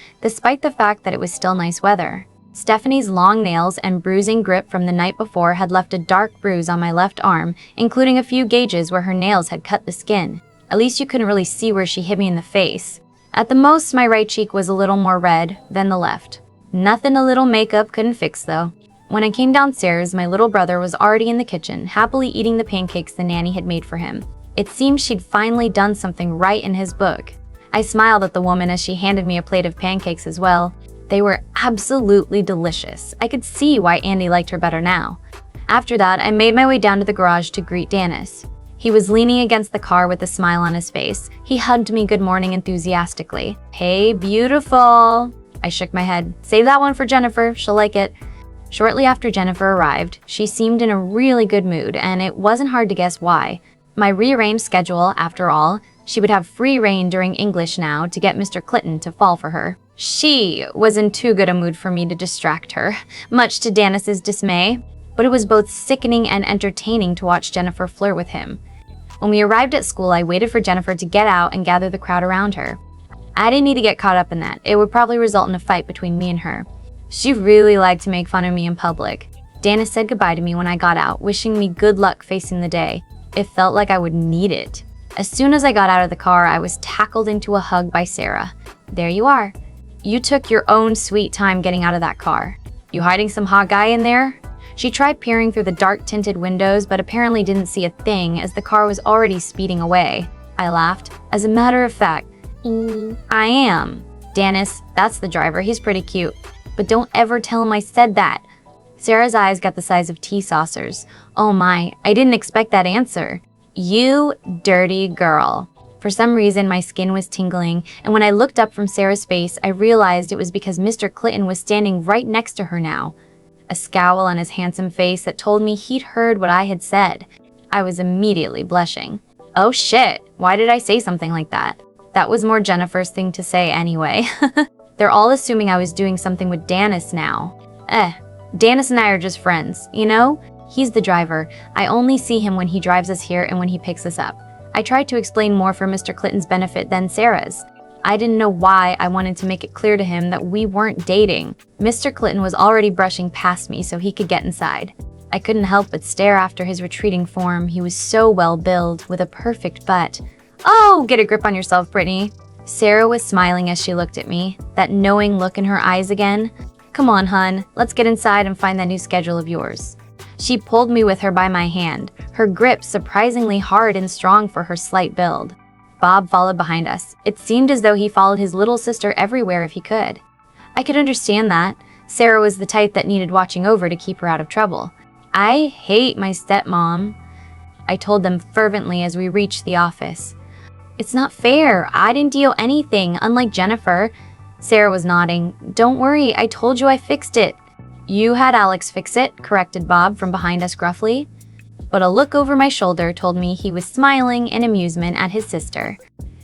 Stephanie's long nails and bruising grip from the night before had left a dark bruise on my left arm, including a few gauges where her nails had cut the skin. At least you couldn't really see where she hit me in the face. At the most, my right cheek was a little more red than the left. Nothing a little makeup couldn't fix, though. When I came downstairs, my little brother was already in the kitchen, happily eating the pancakes the nanny had made for him. It seemed she'd finally done something right in his book. I smiled at the woman as she handed me a plate of pancakes as well. They were absolutely delicious. I could see why Andy liked her better now. After that, I made my way down to the garage to greet Dennis. He was leaning against the car with a smile on his face. He hugged me good morning enthusiastically. "Hey, beautiful." I shook my head. "Save that one for Jennifer, she'll like it." Shortly after Jennifer arrived, she seemed in a really good mood, and it wasn't hard to guess why. My rearranged schedule, after all, she would have free reign during English now to get Mr. Clitton to fall for her. She was in too good a mood for me to distract her, much to Dennis's dismay, but it was both sickening and entertaining to watch Jennifer flirt with him. When we arrived at school, I waited for Jennifer to get out and gather the crowd around her. I didn't need to get caught up in that. It would probably result in a fight between me and her. She really liked to make fun of me in public. Dennis said goodbye to me when I got out, wishing me good luck facing the day. It felt like I would need it. As soon as I got out of the car, I was tackled into a hug by Sarah. "There you are. You took your own sweet time getting out of that car. You hiding some hot guy in there?" She tried peering through the dark-tinted windows, but apparently didn't see a thing as the car was already speeding away. I laughed. "As a matter of fact, I am." "Dennis, that's the driver. He's pretty cute. But don't ever tell him I said that." Sarah's eyes got the size of tea saucers. "Oh my, I didn't expect that answer." "You dirty girl." For some reason, my skin was tingling, and when I looked up from Sarah's face, I realized it was because Mr. Clitton was standing right next to her now. A scowl on his handsome face that told me he'd heard what I had said. I was immediately blushing. Oh shit, why did I say something like that? That was more Jennifer's thing to say anyway. They're all assuming I was doing something with Dennis now. Dennis and I are just friends, you know? He's the driver. I only see him when he drives us here and when he picks us up. I tried to explain more for Mr. Clitton's benefit than Sarah's. I didn't know why I wanted to make it clear to him that we weren't dating. Mr. Clitton was already brushing past me so he could get inside. I couldn't help but stare after his retreating form. He was so well built, with a perfect butt. "Oh, get a grip on yourself, Brittany." Sarah was smiling as she looked at me, that knowing look in her eyes again. "Come on, hun, let's get inside and find that new schedule of yours." She pulled me with her by my hand, her grip surprisingly hard and strong for her slight build. Bob followed behind us. It seemed as though he followed his little sister everywhere if he could. I could understand that. Sarah was the type that needed watching over to keep her out of trouble. "I hate my stepmom," I told them fervently as we reached the office. "It's not fair. I didn't deal anything, unlike Jennifer." Sarah was nodding. "Don't worry, I told you I fixed it." "You had Alex fix it," corrected Bob from behind us gruffly. But a look over my shoulder told me he was smiling in amusement at his sister.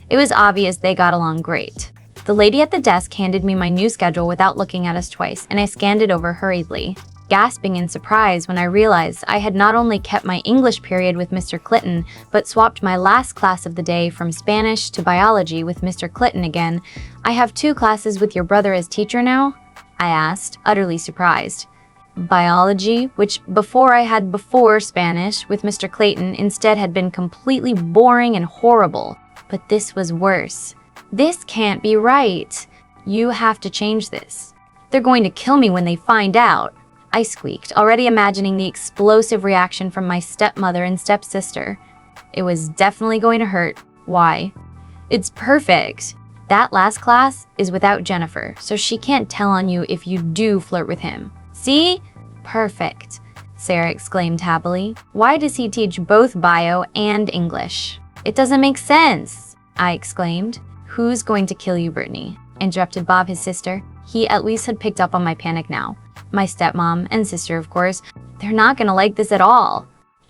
It was obvious they got along great. The lady at the desk handed me my new schedule without looking at us twice, and I scanned it over hurriedly, gasping in surprise when I realized I had not only kept my English period with Mr. Clitton, but swapped my last class of the day from Spanish to biology with Mr. Clitton again. "I have 2 classes with your brother as teacher now?" I asked, utterly surprised. Biology, which before I had Spanish with Mr. Clayton, instead had been completely boring and horrible. But this was worse. "This can't be right. You have to change this. They're going to kill me when they find out," I squeaked, already imagining the explosive reaction from my stepmother and stepsister. It was definitely going to hurt. "Why?" "It's perfect. That last class is without Jennifer, so she can't tell on you if you do flirt with him. See? Perfect," Sarah exclaimed happily. "Why does he teach both bio and English?" "It doesn't make sense," I exclaimed. "Who's going to kill you, Brittany?" interrupted Bob, his sister. He at least had picked up on my panic now. My stepmom and sister, of course. "They're not gonna like this at all."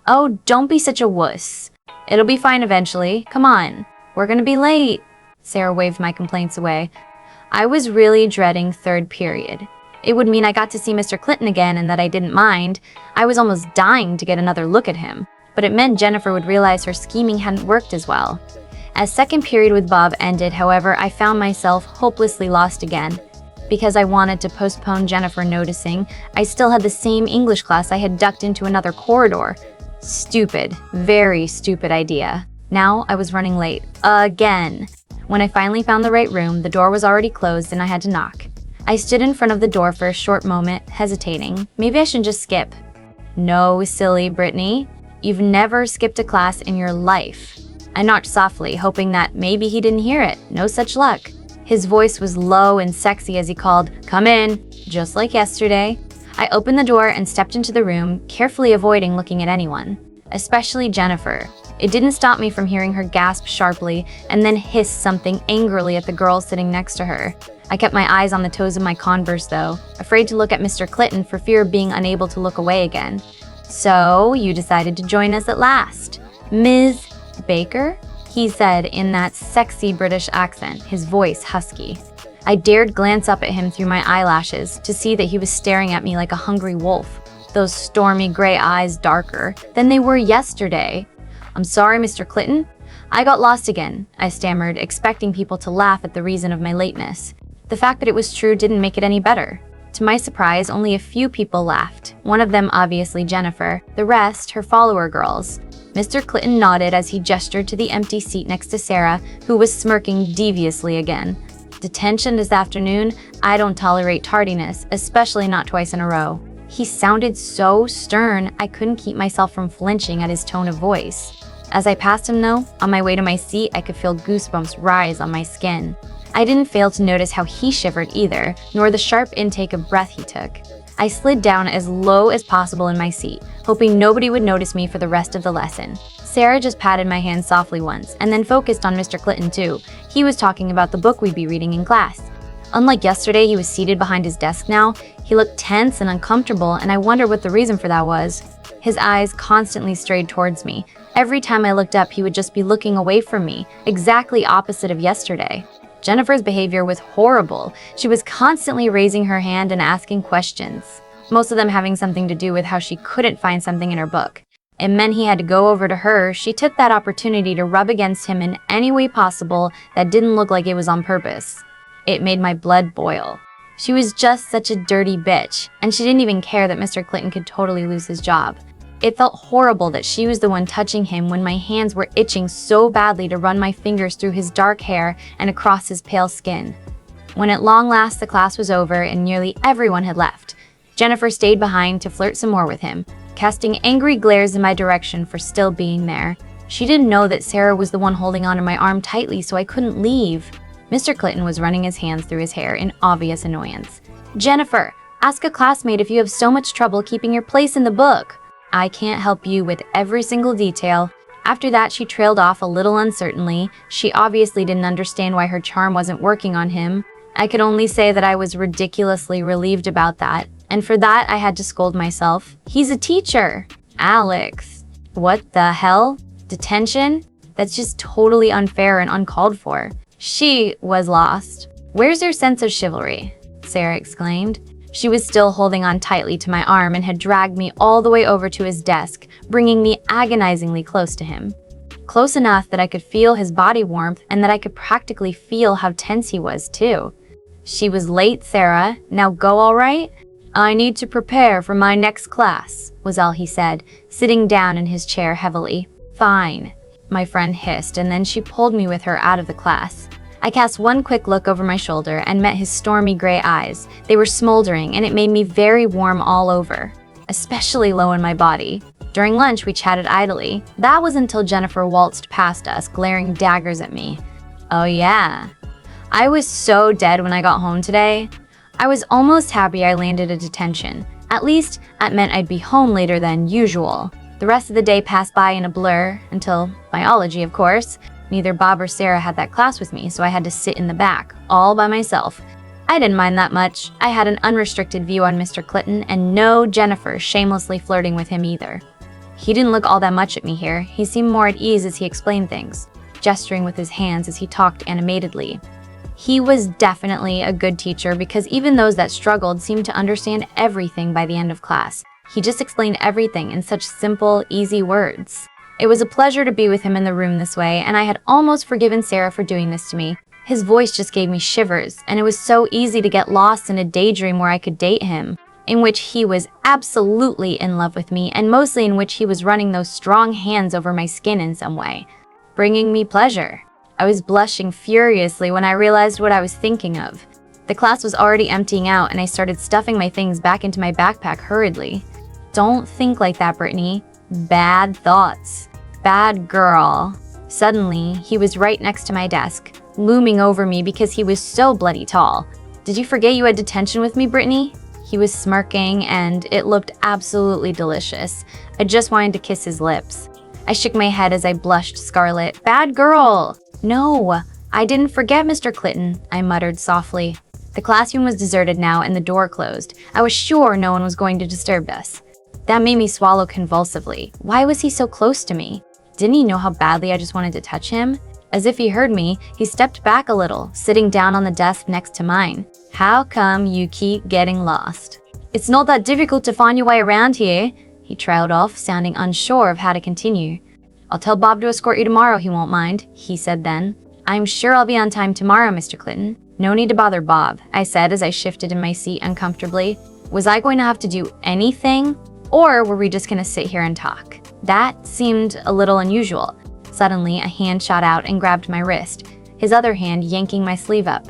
"Oh, don't be such a wuss. It'll be fine eventually. Come on. We're gonna be late." Sarah waved my complaints away. I was really dreading 3rd period. It would mean I got to see Mr. Clitton again and that I didn't mind. I was almost dying to get another look at him. But it meant Jennifer would realize her scheming hadn't worked as well. As 2nd period with Bob ended, however, I found myself hopelessly lost again. Because I wanted to postpone Jennifer noticing, I still had the same English class I had ducked into another corridor. Stupid, very stupid idea. Now I was running late. Again. When I finally found the right room, the door was already closed and I had to knock. I stood in front of the door for a short moment, hesitating. Maybe I should just skip. No, silly Brittany. You've never skipped a class in your life. I knocked softly, hoping that maybe he didn't hear it. No such luck. His voice was low and sexy as he called, "Come in," just like yesterday. I opened the door and stepped into the room, carefully avoiding looking at anyone, especially Jennifer. It didn't stop me from hearing her gasp sharply and then hiss something angrily at the girl sitting next to her. I kept my eyes on the toes of my Converse though, afraid to look at Mr. Clitton for fear of being unable to look away again. "So, you decided to join us at last. Ms. Baker?" he said in that sexy British accent, his voice husky. I dared glance up at him through my eyelashes to see that he was staring at me like a hungry wolf, those stormy gray eyes darker than they were yesterday. "I'm sorry, Mr. Clitton. I got lost again," I stammered, expecting people to laugh at the reason of my lateness. The fact that it was true didn't make it any better. To my surprise, only a few people laughed, one of them obviously Jennifer, the rest her follower girls. Mr. Clitton nodded as he gestured to the empty seat next to Sarah, who was smirking deviously again. "Detention this afternoon? I don't tolerate tardiness, especially not twice in a row." He sounded so stern, I couldn't keep myself from flinching at his tone of voice. As I passed him though, on my way to my seat, I could feel goosebumps rise on my skin. I didn't fail to notice how he shivered either, nor the sharp intake of breath he took. I slid down as low as possible in my seat, hoping nobody would notice me for the rest of the lesson. Sarah just patted my hand softly once, and then focused on Mr. Clitton too. He was talking about the book we'd be reading in class. Unlike yesterday, he was seated behind his desk now. He looked tense and uncomfortable, and I wondered what the reason for that was. His eyes constantly strayed towards me. Every time I looked up, he would just be looking away from me, exactly opposite of yesterday. Jennifer's behavior was horrible. She was constantly raising her hand and asking questions, most of them having something to do with how she couldn't find something in her book. It meant he had to go over to her. She took that opportunity to rub against him in any way possible that didn't look like it was on purpose. It made my blood boil. She was just such a dirty bitch, and she didn't even care that Mr. Clitton could totally lose his job. It felt horrible that she was the one touching him when my hands were itching so badly to run my fingers through his dark hair and across his pale skin. When at long last the class was over and nearly everyone had left, Jennifer stayed behind to flirt some more with him, casting angry glares in my direction for still being there. She didn't know that Sarah was the one holding onto my arm tightly so I couldn't leave. Mr. Clitton was running his hands through his hair in obvious annoyance. "Jennifer, ask a classmate if you have so much trouble keeping your place in the book. I can't help you with every single detail." After that, she trailed off a little uncertainly. She obviously didn't understand why her charm wasn't working on him. I could only say that I was ridiculously relieved about that, and for that I had to scold myself. He's a teacher. Alex. What the hell? Detention? That's just totally unfair and uncalled for. She was lost. "Where's your sense of chivalry?" Sarah exclaimed. She was still holding on tightly to my arm and had dragged me all the way over to his desk, bringing me agonizingly close to him. Close enough that I could feel his body warmth and that I could practically feel how tense he was too. "She was late, Sarah. Now go all right?" "I need to prepare for my next class," was all he said, sitting down in his chair heavily. "Fine," my friend hissed, and then she pulled me with her out of the class. I cast one quick look over my shoulder and met his stormy gray eyes. They were smoldering, and it made me very warm all over, especially low in my body. During lunch, we chatted idly. That was until Jennifer waltzed past us, glaring daggers at me. Oh yeah. I was so dead when I got home today. I was almost happy I landed a detention. At least, that meant I'd be home later than usual. The rest of the day passed by in a blur, until biology, of course. Neither Bob or Sarah had that class with me, so I had to sit in the back, all by myself. I didn't mind that much. I had an unrestricted view on Mr. Clitton, and no Jennifer shamelessly flirting with him either. He didn't look all that much at me here. He seemed more at ease as he explained things, gesturing with his hands as he talked animatedly. He was definitely a good teacher because even those that struggled seemed to understand everything by the end of class. He just explained everything in such simple, easy words. It was a pleasure to be with him in the room this way, and I had almost forgiven Sarah for doing this to me. His voice just gave me shivers, and it was so easy to get lost in a daydream where I could date him, in which he was absolutely in love with me, and mostly in which he was running those strong hands over my skin in some way, bringing me pleasure. I was blushing furiously when I realized what I was thinking of. The class was already emptying out and I started stuffing my things back into my backpack hurriedly. Don't think like that, Brittany. Bad thoughts. Bad girl. Suddenly, he was right next to my desk, looming over me because he was so bloody tall. Did you forget you had detention with me, Brittany? He was smirking and it looked absolutely delicious. I just wanted to kiss his lips. I shook my head as I blushed scarlet. Bad girl! No, I didn't forget, Mr. Clitton, I muttered softly. The classroom was deserted now and the door closed. I was sure no one was going to disturb us. That made me swallow convulsively. Why was he so close to me? Didn't he know how badly I just wanted to touch him? As if he heard me, he stepped back a little, sitting down on the desk next to mine. How come you keep getting lost? It's not that difficult to find your way around here, he trailed off, sounding unsure of how to continue. I'll tell Bob to escort you tomorrow, he won't mind, he said then. I'm sure I'll be on time tomorrow, Mr. Clitton. No need to bother Bob, I said as I shifted in my seat uncomfortably. Was I going to have to do anything? Or were we just going to sit here and talk? That seemed a little unusual. Suddenly, a hand shot out and grabbed my wrist, his other hand yanking my sleeve up.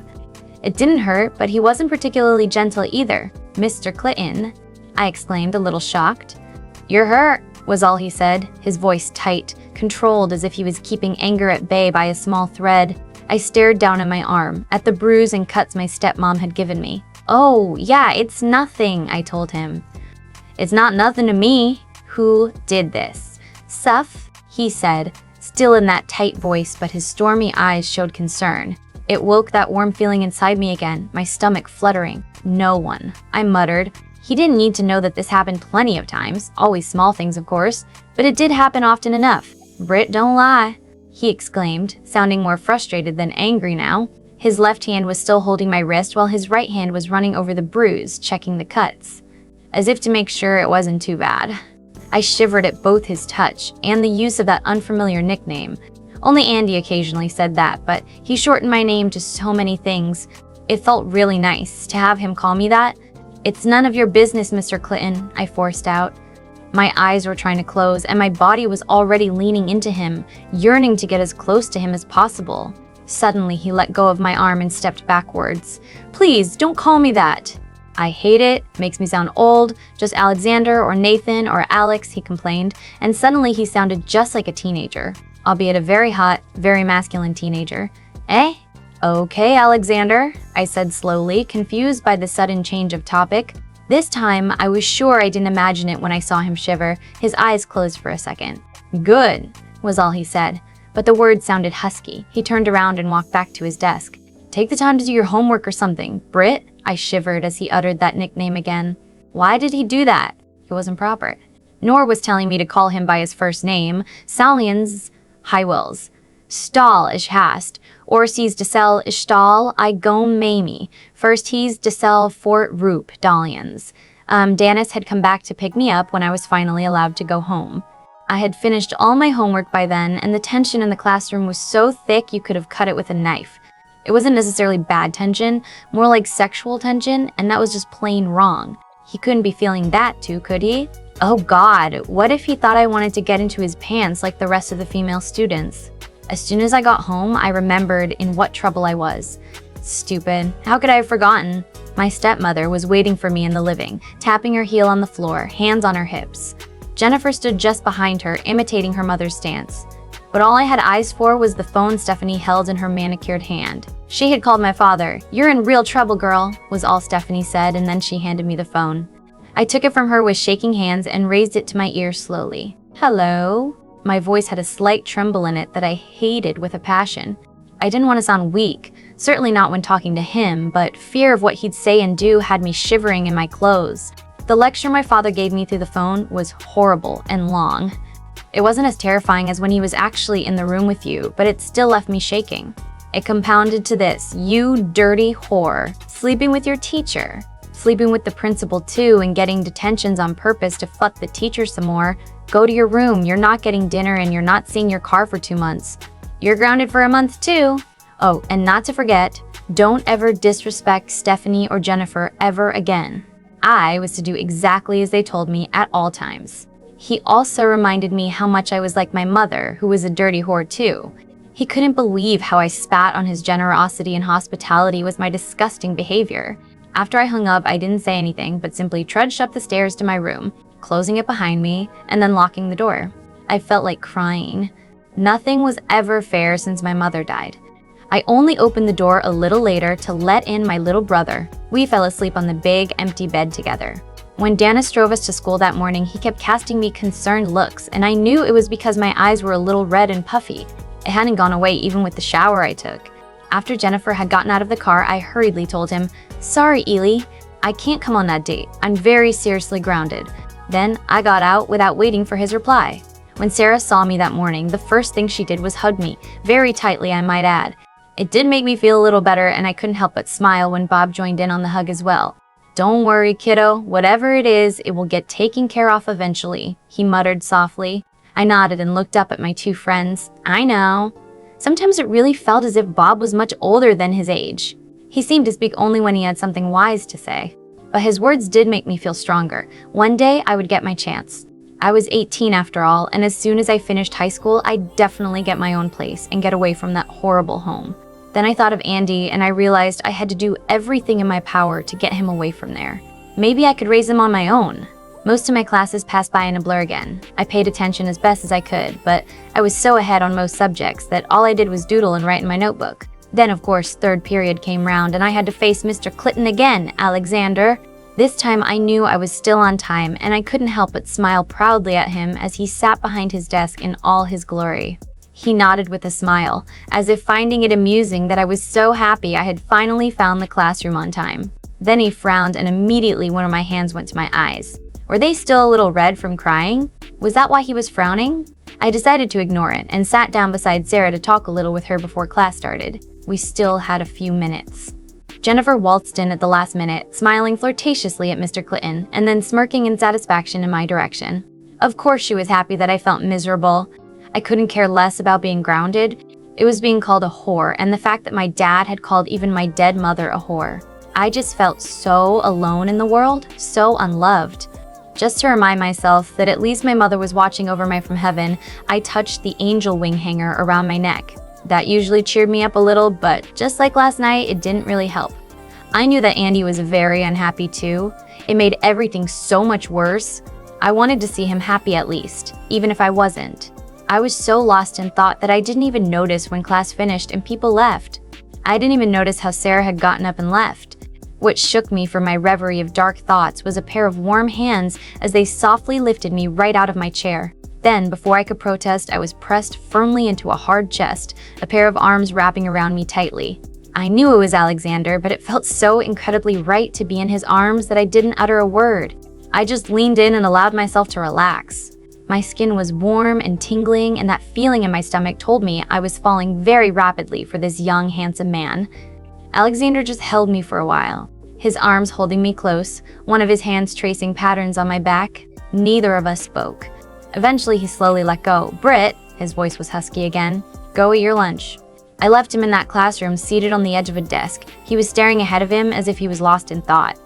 It didn't hurt, but he wasn't particularly gentle either. Mr. Clitton, I exclaimed, a little shocked. You're hurt, was all he said, his voice tight, controlled as if he was keeping anger at bay by a small thread. I stared down at my arm, at the bruise and cuts my stepmom had given me. Oh, yeah, it's nothing, I told him. It's not nothing to me. Who did this? Suf, he said, still in that tight voice, but his stormy eyes showed concern. It woke that warm feeling inside me again, my stomach fluttering. No one, I muttered. He didn't need to know that this happened plenty of times, always small things of course, but it did happen often enough. Britt, don't lie, he exclaimed, sounding more frustrated than angry now. His left hand was still holding my wrist while his right hand was running over the bruise, checking the cuts, as if to make sure it wasn't too bad. I shivered at both his touch and the use of that unfamiliar nickname. Only Andy occasionally said that, but he shortened my name to so many things. It felt really nice to have him call me that. It's none of your business, Mr. Clitton, I forced out. My eyes were trying to close and my body was already leaning into him, yearning to get as close to him as possible. Suddenly, he let go of my arm and stepped backwards. Please, don't call me that. I hate it, makes me sound old, just Alexander or Nathan or Alex, he complained, and suddenly he sounded just like a teenager, albeit a very hot, very masculine teenager. Eh? Okay, Alexander, I said slowly, confused by the sudden change of topic. This time, I was sure I didn't imagine it when I saw him shiver. His eyes closed for a second. Good, was all he said, but the words sounded husky. He turned around and walked back to his desk. Take the time to do your homework or something, Britt, I shivered as he uttered that nickname again. Why did he do that? It wasn't proper. Nor was telling me to call him by his first name, Salians Highwells. Stahl ish hast, or sees de sell ish Stahl, I gome Mamie. First he's de sell Fort Roop, Dalians. Danis had come back to pick me up when I was finally allowed to go home. I had finished all my homework by then, and the tension in the classroom was so thick you could have cut it with a knife. It wasn't necessarily bad tension, more like sexual tension, and that was just plain wrong. He couldn't be feeling that too, could he? Oh God, what if he thought I wanted to get into his pants like the rest of the female students? As soon as I got home, I remembered in what trouble I was. Stupid. How could I have forgotten? My stepmother was waiting for me in the living, tapping her heel on the floor, hands on her hips. Jennifer stood just behind her, imitating her mother's stance. But all I had eyes for was the phone Stephanie held in her manicured hand. She had called my father. You're in real trouble, girl, was all Stephanie said, and then she handed me the phone. I took it from her with shaking hands and raised it to my ear slowly. Hello? My voice had a slight tremble in it that I hated with a passion. I didn't want to sound weak, certainly not when talking to him, but fear of what he'd say and do had me shivering in my clothes. The lecture my father gave me through the phone was horrible and long. It wasn't as terrifying as when he was actually in the room with you, but it still left me shaking. It compounded to this: you dirty whore, sleeping with your teacher, sleeping with the principal too, and getting detentions on purpose to fuck the teacher some more. Go to your room, you're not getting dinner and you're not seeing your car for 2 months. You're grounded for a month too. Oh, and not to forget, don't ever disrespect Stephanie or Jennifer ever again. I was to do exactly as they told me at all times. He also reminded me how much I was like my mother, who was a dirty whore too. He couldn't believe how I spat on his generosity and hospitality with my disgusting behavior. After I hung up, I didn't say anything, but simply trudged up the stairs to my room, closing it behind me, and then locking the door. I felt like crying. Nothing was ever fair since my mother died. I only opened the door a little later to let in my little brother. We fell asleep on the big, empty bed together. When Dennis drove us to school that morning, he kept casting me concerned looks, and I knew it was because my eyes were a little red and puffy. It hadn't gone away even with the shower I took. After Jennifer had gotten out of the car, I hurriedly told him, "Sorry, Ely, I can't come on that date. I'm very seriously grounded." Then I got out without waiting for his reply. When Sarah saw me that morning, the first thing she did was hug me, very tightly I might add. It did make me feel a little better, and I couldn't help but smile when Bob joined in on the hug as well. "Don't worry, kiddo. Whatever it is, it will get taken care of eventually," he muttered softly. I nodded and looked up at my two friends. I know. Sometimes it really felt as if Bob was much older than his age. He seemed to speak only when he had something wise to say. But his words did make me feel stronger. One day, I would get my chance. I was 18 after all, and as soon as I finished high school, I'd definitely get my own place and get away from that horrible home. Then I thought of Andy, and I realized I had to do everything in my power to get him away from there. Maybe I could raise him on my own. Most of my classes passed by in a blur again. I paid attention as best as I could, but I was so ahead on most subjects that all I did was doodle and write in my notebook. Then, of course, third period came round, and I had to face Mr. Clitton again, Alexander. This time I knew I was still on time, and I couldn't help but smile proudly at him as he sat behind his desk in all his glory. He nodded with a smile, as if finding it amusing that I was so happy I had finally found the classroom on time. Then he frowned, and immediately one of my hands went to my eyes. Were they still a little red from crying? Was that why he was frowning? I decided to ignore it and sat down beside Sarah to talk a little with her before class started. We still had a few minutes. Jennifer waltzed in at the last minute, smiling flirtatiously at Mr. Clitton, and then smirking in satisfaction in my direction. Of course she was happy that I felt miserable. I couldn't care less about being grounded. It was being called a whore, and the fact that my dad had called even my dead mother a whore. I just felt so alone in the world, so unloved. Just to remind myself that at least my mother was watching over me from heaven, I touched the angel wing hanger around my neck. That usually cheered me up a little, but just like last night, it didn't really help. I knew that Andy was very unhappy too. It made everything so much worse. I wanted to see him happy at least, even if I wasn't. I was so lost in thought that I didn't even notice when class finished and people left. I didn't even notice how Sarah had gotten up and left. What shook me from my reverie of dark thoughts was a pair of warm hands as they softly lifted me right out of my chair. Then, before I could protest, I was pressed firmly into a hard chest, a pair of arms wrapping around me tightly. I knew it was Alexander, but it felt so incredibly right to be in his arms that I didn't utter a word. I just leaned in and allowed myself to relax. My skin was warm and tingling, and that feeling in my stomach told me I was falling very rapidly for this young, handsome man. Alexander just held me for a while, his arms holding me close, one of his hands tracing patterns on my back. Neither of us spoke. Eventually, he slowly let go. "Britt," his voice was husky again, "go eat your lunch." I left him in that classroom, seated on the edge of a desk. He was staring ahead of him as if he was lost in thought.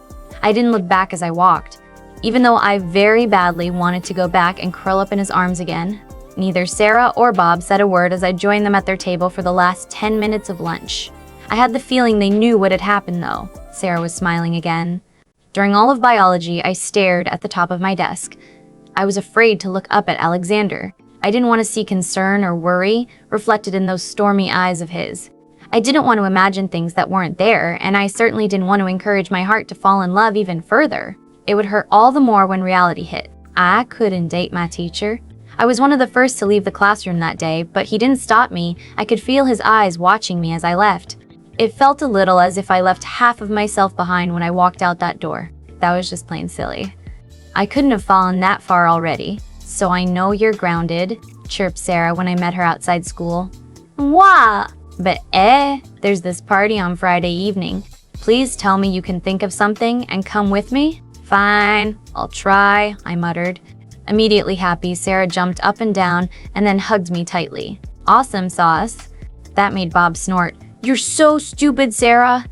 I didn't look back as I walked, even though I very badly wanted to go back and curl up in his arms again. Neither Sarah or Bob said a word as I joined them at their table for the last 10 minutes of lunch. I had the feeling they knew what had happened, though. Sarah was smiling again. During all of biology, I stared at the top of my desk. I was afraid to look up at Alexander. I didn't want to see concern or worry reflected in those stormy eyes of his. I didn't want to imagine things that weren't there, and I certainly didn't want to encourage my heart to fall in love even further. It would hurt all the more when reality hit. I couldn't date my teacher. I was one of the first to leave the classroom that day, but he didn't stop me. I could feel his eyes watching me as I left. It felt a little as if I left half of myself behind when I walked out that door. That was just plain silly. I couldn't have fallen that far already. "So I know you're grounded," chirped Sarah when I met her outside school. "What?" "But there's this party on Friday evening. Please tell me you can think of something and come with me." "Fine, I'll try," I muttered. Immediately happy, Sarah jumped up and down and then hugged me tightly. "Awesome sauce." That made Bob snort. "You're so stupid, Sarah."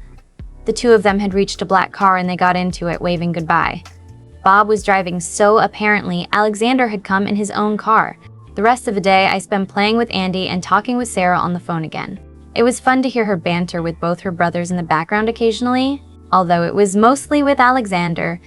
The two of them had reached a black car and they got into it, waving goodbye. Bob was driving, so apparently Alexander had come in his own car. The rest of the day I spent playing with Andy and talking with Sarah on the phone again. It was fun to hear her banter with both her brothers in the background occasionally, although it was mostly with Alexander.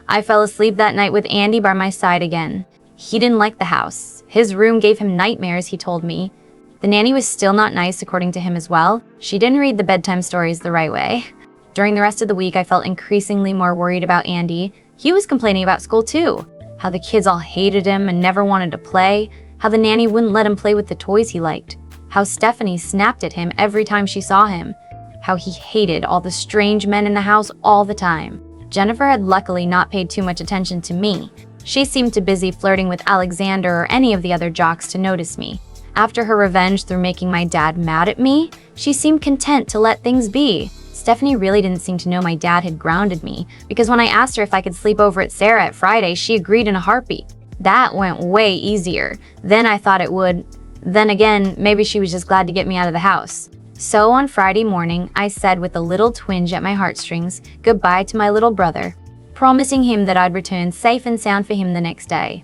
I fell asleep that night with Andy by my side again. He didn't like the house. His room gave him nightmares, he told me. The nanny was still not nice according to him as well. She didn't read the bedtime stories the right way. During the rest of the week, I felt increasingly more worried about Andy. He was complaining about school too. How the kids all hated him and never wanted to play. How the nanny wouldn't let him play with the toys he liked. How Stephanie snapped at him every time she saw him. How he hated all the strange men in the house all the time. Jennifer had luckily not paid too much attention to me. She seemed too busy flirting with Alexander or any of the other jocks to notice me. After her revenge through making my dad mad at me, she seemed content to let things be. Stephanie really didn't seem to know my dad had grounded me, because when I asked her if I could sleep over at Sarah at Friday, she agreed in a heartbeat. That went way easier than I thought it would. Then again, maybe she was just glad to get me out of the house. So on Friday morning, I said with a little twinge at my heartstrings, goodbye to my little brother, promising him that I'd return safe and sound for him the next day.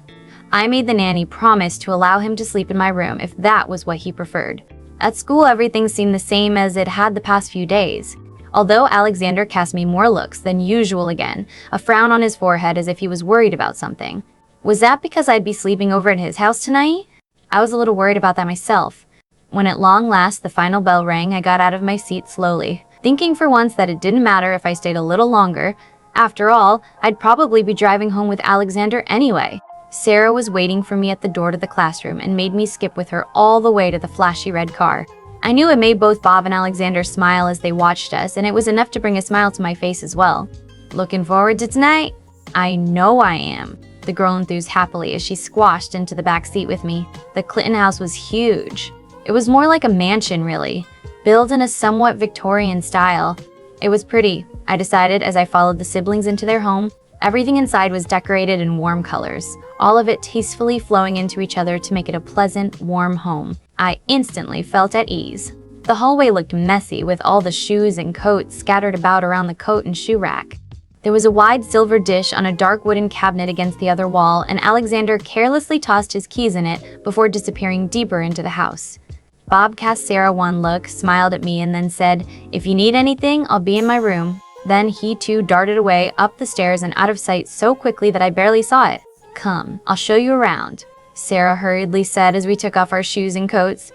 I made the nanny promise to allow him to sleep in my room if that was what he preferred. At school, everything seemed the same as it had the past few days. Although Alexander cast me more looks than usual again, a frown on his forehead as if he was worried about something. Was that because I'd be sleeping over at his house tonight? I was a little worried about that myself. When at long last the final bell rang, I got out of my seat slowly, thinking for once that it didn't matter if I stayed a little longer. After all, I'd probably be driving home with Alexander anyway. Sarah was waiting for me at the door to the classroom and made me skip with her all the way to the flashy red car. I knew it made both Bob and Alexander smile as they watched us, and it was enough to bring a smile to my face as well. Looking forward to tonight? I know I am, the girl enthused happily as she squashed into the back seat with me. The Clitton house was huge. It was more like a mansion, really, built in a somewhat Victorian style. It was pretty, I decided as I followed the siblings into their home. Everything inside was decorated in warm colors, all of it tastefully flowing into each other to make it a pleasant, warm home. I instantly felt at ease. The hallway looked messy with all the shoes and coats scattered about around the coat and shoe rack. There was a wide silver dish on a dark wooden cabinet against the other wall, and Alexander carelessly tossed his keys in it before disappearing deeper into the house. Bob cast Sarah one look, smiled at me, and then said, "If you need anything, I'll be in my room." Then he too darted away up the stairs and out of sight so quickly that I barely saw it. "Come, I'll show you around," Sarah hurriedly said as we took off our shoes and coats.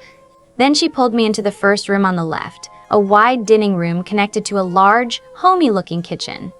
Then she pulled me into the first room on the left, a wide dining room connected to a large, homey-looking kitchen.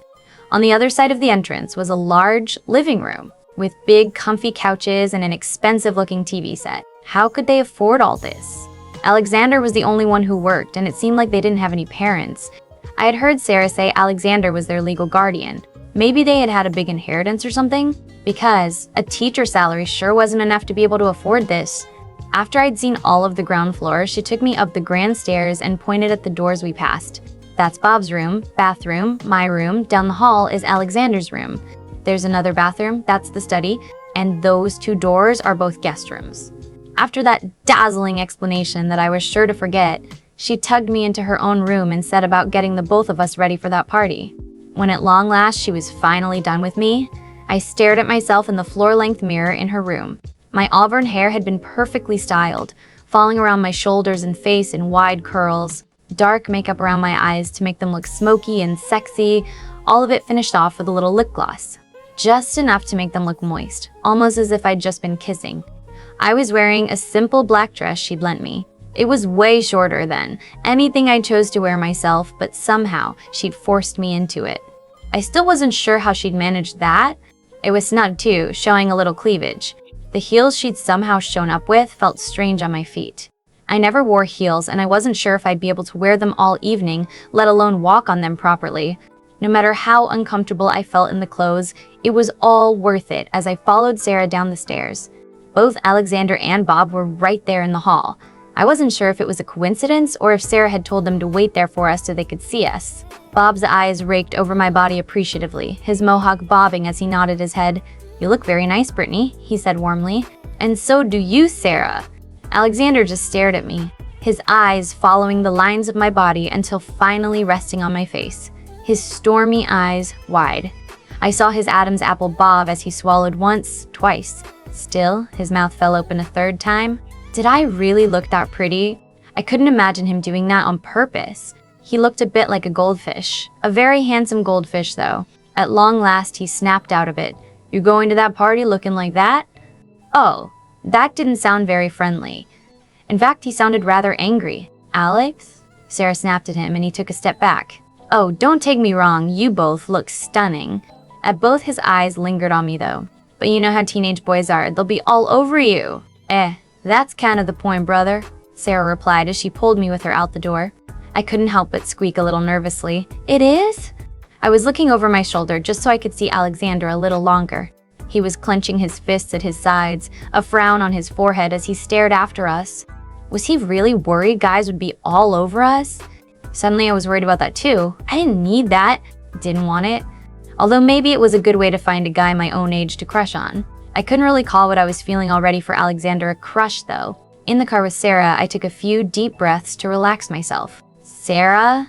On the other side of the entrance was a large living room with big, comfy couches and an expensive-looking TV set. How could they afford all this? Alexander was the only one who worked, and it seemed like they didn't have any parents. I had heard Sarah say Alexander was their legal guardian. Maybe they had had a big inheritance or something? Because a teacher's salary sure wasn't enough to be able to afford this. After I'd seen all of the ground floor, she took me up the grand stairs and pointed at the doors we passed. That's Bob's room, bathroom, my room. Down the hall is Alexander's room. There's another bathroom, that's the study, and those two doors are both guest rooms. After that dazzling explanation that I was sure to forget, she tugged me into her own room and set about getting the both of us ready for that party. When at long last she was finally done with me, I stared at myself in the floor-length mirror in her room. My auburn hair had been perfectly styled, falling around my shoulders and face in wide curls, dark makeup around my eyes to make them look smoky and sexy, all of it finished off with a little lip gloss. Just enough to make them look moist, almost as if I'd just been kissing. I was wearing a simple black dress she'd lent me. It was way shorter than anything I chose to wear myself, but somehow she'd forced me into it. I still wasn't sure how she'd managed that. It was snug too, showing a little cleavage. The heels she'd somehow shown up with felt strange on my feet. I never wore heels, and I wasn't sure if I'd be able to wear them all evening, let alone walk on them properly. No matter how uncomfortable I felt in the clothes, it was all worth it as I followed Sarah down the stairs. Both Alexander and Bob were right there in the hall. I wasn't sure if it was a coincidence or if Sarah had told them to wait there for us so they could see us. Bob's eyes raked over my body appreciatively, his mohawk bobbing as he nodded his head. "You look very nice, Brittany," he said warmly. "And so do you, Sarah." Alexander just stared at me, his eyes following the lines of my body until finally resting on my face, his stormy eyes wide. I saw his Adam's apple bob as he swallowed once, twice. Still, his mouth fell open a third time. Did I really look that pretty? I couldn't imagine him doing that on purpose. He looked a bit like a goldfish. A very handsome goldfish, though. At long last, he snapped out of it. "You going to that party looking like that?" Oh, that didn't sound very friendly. In fact, he sounded rather angry. "Alex?" Sarah snapped at him, and he took a step back. "Oh, don't take me wrong, you both look stunning." At both his eyes lingered on me, though. "But you know how teenage boys are, they'll be all over you." That's kind of the point, brother," Sarah replied as she pulled me with her out the door. I couldn't help but squeak a little nervously. "It is?" I was looking over my shoulder just so I could see Alexander a little longer. He was clenching his fists at his sides, a frown on his forehead as he stared after us. Was he really worried guys would be all over us? Suddenly I was worried about that too. I didn't need that. Didn't want it. Although maybe it was a good way to find a guy my own age to crush on. I couldn't really call what I was feeling already for Alexander a crush though. In the car with Sarah, I took a few deep breaths to relax myself. Sarah?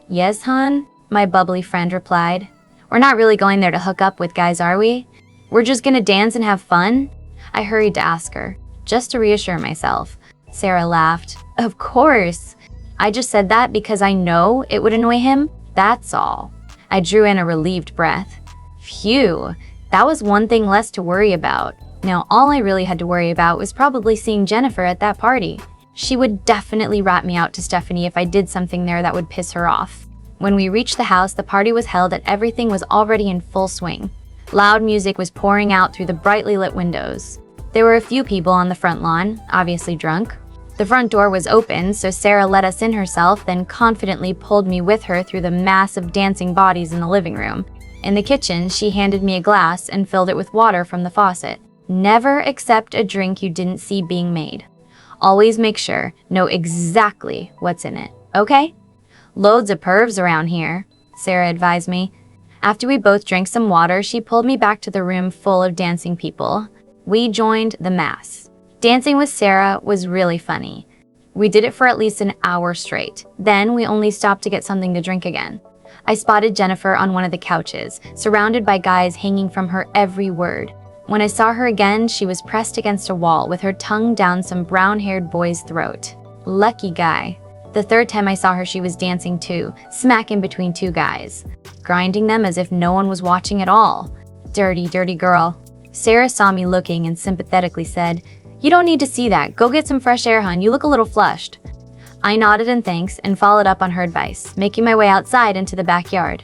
Yes, hon? My bubbly friend replied. "We're not really going there to hook up with guys, are we? We're just gonna dance and have fun?" I hurried to ask her, just to reassure myself. Sarah laughed. "Of course. I just said that because I know it would annoy him, that's all." I drew in a relieved breath. Phew, that was one thing less to worry about. Now, all I really had to worry about was probably seeing Jennifer at that party. She would definitely rat me out to Stephanie if I did something there that would piss her off. When we reached the house, the party was held and everything was already in full swing. Loud music was pouring out through the brightly lit windows. There were a few people on the front lawn, obviously drunk. The front door was open, so Sarah let us in herself, then confidently pulled me with her through the mass of dancing bodies in the living room. In the kitchen, she handed me a glass and filled it with water from the faucet. Never accept a drink you didn't see being made. Always make sure, know exactly what's in it, okay? "Loads of pervs around here," Sarah advised me. After we both drank some water, she pulled me back to the room full of dancing people. We joined the mass. Dancing with Sarah was really funny. We did it for at least an hour straight. Then we only stopped to get something to drink again. I spotted Jennifer on one of the couches, surrounded by guys hanging from her every word. When I saw her again, she was pressed against a wall with her tongue down some brown-haired boy's throat. Lucky guy. The third time I saw her, she was dancing too, smack in between two guys, grinding them as if no one was watching at all. Dirty, dirty girl. Sarah saw me looking and sympathetically said, "You don't need to see that. Go get some fresh air, hon. You look a little flushed." I nodded in thanks and followed up on her advice, making my way outside into the backyard.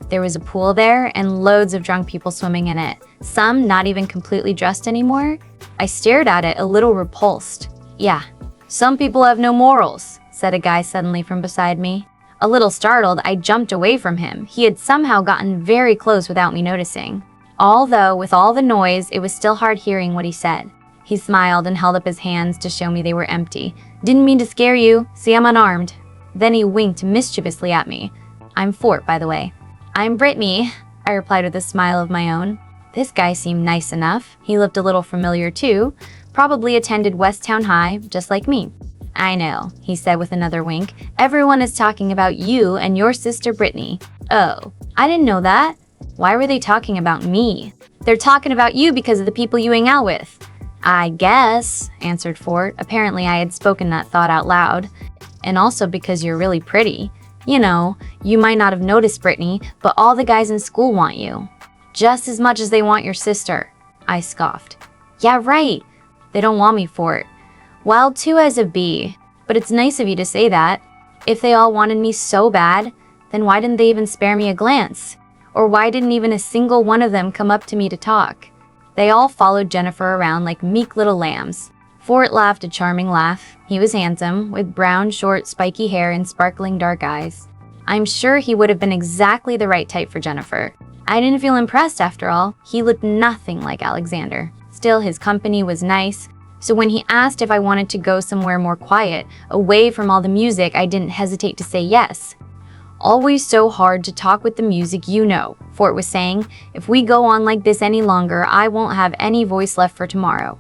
There was a pool there and loads of drunk people swimming in it, some not even completely dressed anymore. I stared at it, a little repulsed. "Yeah, some people have no morals," said a guy suddenly from beside me. A little startled, I jumped away from him. He had somehow gotten very close without me noticing. Although, with all the noise, it was still hard hearing what he said. He smiled and held up his hands to show me they were empty. "Didn't mean to scare you. See, I'm unarmed." Then he winked mischievously at me. "I'm Fort, by the way." "I'm Brittany," I replied with a smile of my own. This guy seemed nice enough. He looked a little familiar too. Probably attended Westtown High, just like me. "I know," he said with another wink. "Everyone is talking about you and your sister Brittany." "Oh, I didn't know that. Why were they talking about me?" "They're talking about you because of the people you hang out with." "I guess," answered Fort. Apparently I had spoken that thought out loud. "And also because you're really pretty. You know, you might not have noticed, Brittany, but all the guys in school want you. Just as much as they want your sister." I scoffed. "Yeah, right. They don't want me, Fort." "Well, two as a B, but it's nice of you to say that. If they all wanted me so bad, then why didn't they even spare me a glance? Or why didn't even a single one of them come up to me to talk?" They all followed Jennifer around like meek little lambs. Fort laughed a charming laugh. He was handsome, with brown, short, spiky hair and sparkling dark eyes. I'm sure he would have been exactly the right type for Jennifer. I didn't feel impressed after all. He looked nothing like Alexander. Still, his company was nice. So when he asked if I wanted to go somewhere more quiet, away from all the music, I didn't hesitate to say yes. "Always so hard to talk with the music, you know," Fort was saying. "If we go on like this any longer, I won't have any voice left for tomorrow."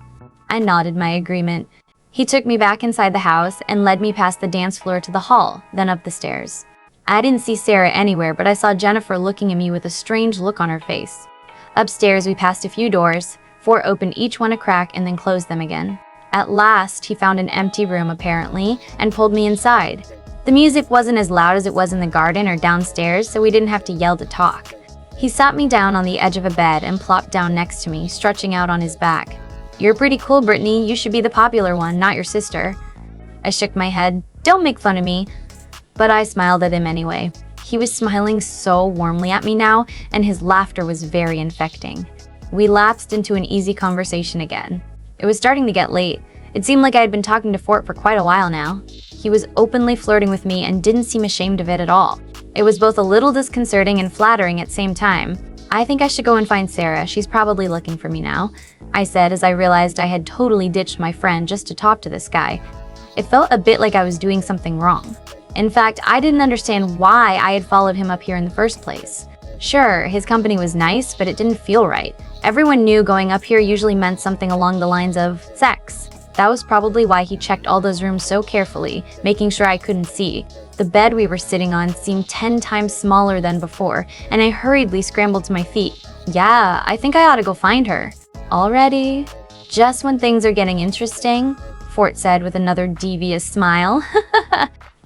I nodded my agreement. He took me back inside the house and led me past the dance floor to the hall, then up the stairs. I didn't see Sarah anywhere, but I saw Jennifer looking at me with a strange look on her face. Upstairs, we passed a few doors. Fort opened each one a crack and then closed them again. At last, he found an empty room apparently and pulled me inside. The music wasn't as loud as it was in the garden or downstairs, so we didn't have to yell to talk. He sat me down on the edge of a bed and plopped down next to me, stretching out on his back. "You're pretty cool, Brittany. You should be the popular one, not your sister." I shook my head. "Don't make fun of me." But I smiled at him anyway. He was smiling so warmly at me now, and his laughter was very infecting. We lapsed into an easy conversation again. It was starting to get late. It seemed like I had been talking to Fort for quite a while now. He was openly flirting with me and didn't seem ashamed of it at all. It was both a little disconcerting and flattering at the same time. "I think I should go and find Sarah. She's probably looking for me now," I said as I realized I had totally ditched my friend just to talk to this guy. It felt a bit like I was doing something wrong. In fact, I didn't understand why I had followed him up here in the first place. Sure, his company was nice, but it didn't feel right. Everyone knew going up here usually meant something along the lines of sex. That was probably why he checked all those rooms so carefully, making sure I couldn't see. The bed we were sitting on seemed 10 times smaller than before, and I hurriedly scrambled to my feet. "Yeah, I think I ought to go find her." "Already? Just when things are getting interesting?" Fort said with another devious smile.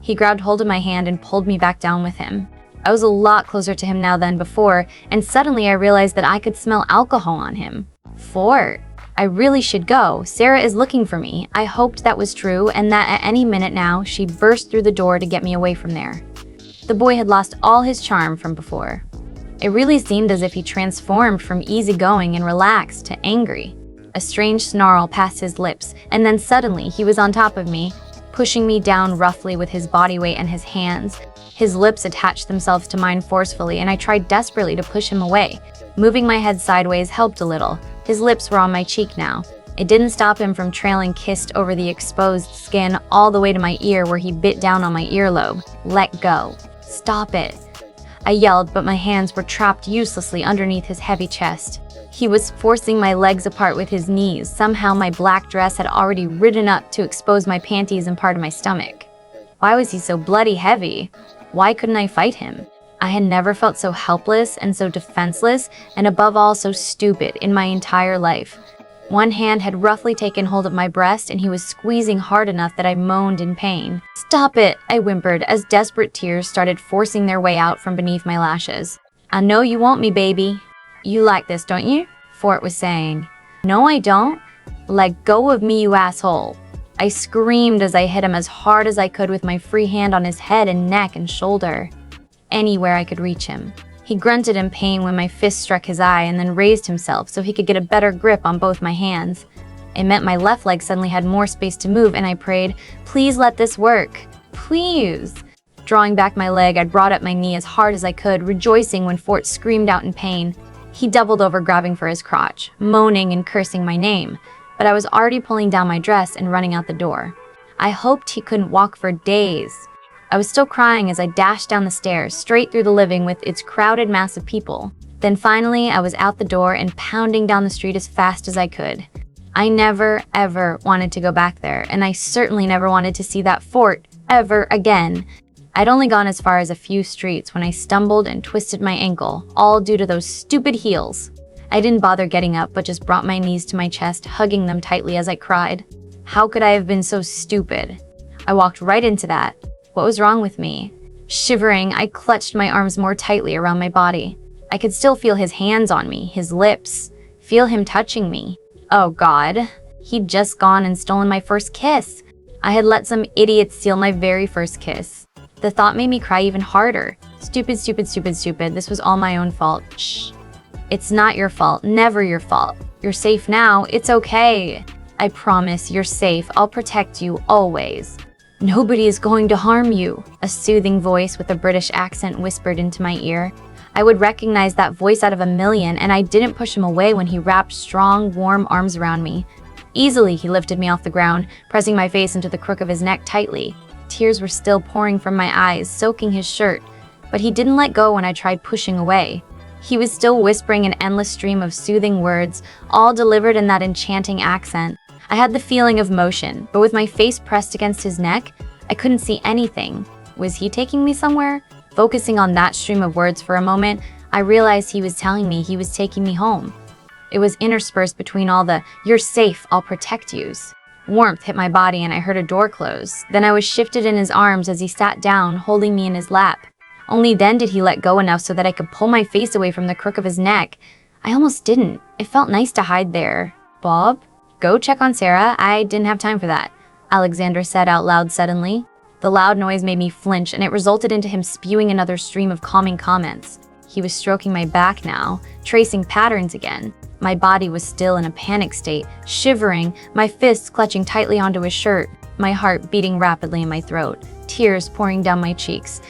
He grabbed hold of my hand and pulled me back down with him. I was a lot closer to him now than before, and suddenly I realized that I could smell alcohol on him. "Fort, I really should go. Sarah is looking for me." I hoped that was true and that at any minute now, she'd burst through the door to get me away from there. The boy had lost all his charm from before. It really seemed as if he transformed from easygoing and relaxed to angry. A strange snarl passed his lips, and then suddenly he was on top of me, pushing me down roughly with his body weight and his hands. His lips attached themselves to mine forcefully, and I tried desperately to push him away. Moving my head sideways helped a little. His lips were on my cheek now. It didn't stop him from trailing kissed over the exposed skin all the way to my ear where he bit down on my earlobe. "Let go. Stop it." I yelled, but my hands were trapped uselessly underneath his heavy chest. He was forcing my legs apart with his knees. Somehow my black dress had already ridden up to expose my panties and part of my stomach. Why was he so bloody heavy? Why couldn't I fight him? I had never felt so helpless and so defenseless, and above all so stupid in my entire life. One hand had roughly taken hold of my breast, and he was squeezing hard enough that I moaned in pain. "Stop it," I whimpered as desperate tears started forcing their way out from beneath my lashes. "I know you want me, baby." "You like this, don't you?" Fort was saying. "No, I don't." "Let go of me, you asshole." I screamed as I hit him as hard as I could with my free hand on his head and neck and shoulder. Anywhere I could reach him. He grunted in pain when my fist struck his eye and then raised himself so he could get a better grip on both my hands. It meant my left leg suddenly had more space to move, and I prayed, "Please let this work. Please." Drawing back my leg, I brought up my knee as hard as I could, rejoicing when Fort screamed out in pain. He doubled over, grabbing for his crotch, moaning and cursing my name, but I was already pulling down my dress and running out the door. I hoped he couldn't walk for days. I was still crying as I dashed down the stairs, straight through the living with its crowded mass of people. Then finally, I was out the door and pounding down the street as fast as I could. I never, ever wanted to go back there, and I certainly never wanted to see that Fort ever again. I'd only gone as far as a few streets when I stumbled and twisted my ankle, all due to those stupid heels. I didn't bother getting up, but just brought my knees to my chest, hugging them tightly as I cried. How could I have been so stupid? I walked right into that. What was wrong with me? Shivering, I clutched my arms more tightly around my body. I could still feel his hands on me, his lips, feel him touching me. Oh God, he'd just gone and stolen my first kiss. I had let some idiot steal my very first kiss. The thought made me cry even harder. Stupid, stupid, stupid, stupid. This was all my own fault. Shh. It's not your fault, never your fault. You're safe now, it's okay. I promise you're safe, I'll protect you always. Nobody is going to harm you, a soothing voice with a British accent whispered into my ear. I would recognize that voice out of a million, and I didn't push him away when he wrapped strong, warm arms around me. Easily, he lifted me off the ground, pressing my face into the crook of his neck tightly. Tears were still pouring from my eyes, soaking his shirt, but he didn't let go when I tried pushing away. He was still whispering an endless stream of soothing words, all delivered in that enchanting accent. I had the feeling of motion, but with my face pressed against his neck, I couldn't see anything. Was he taking me somewhere? Focusing on that stream of words for a moment, I realized he was telling me he was taking me home. It was interspersed between all the "you're safe, I'll protect yous." Warmth hit my body and I heard a door close. Then I was shifted in his arms as he sat down, holding me in his lap. Only then did he let go enough so that I could pull my face away from the crook of his neck. I almost didn't. It felt nice to hide there. "Bob, go check on Sarah. I didn't have time for that," Alexander said out loud suddenly. The loud noise made me flinch, and it resulted into him spewing another stream of calming comments. He was stroking my back now, tracing patterns again. My body was still in a panic state, shivering, my fists clutching tightly onto his shirt, my heart beating rapidly in my throat, tears pouring down my cheeks.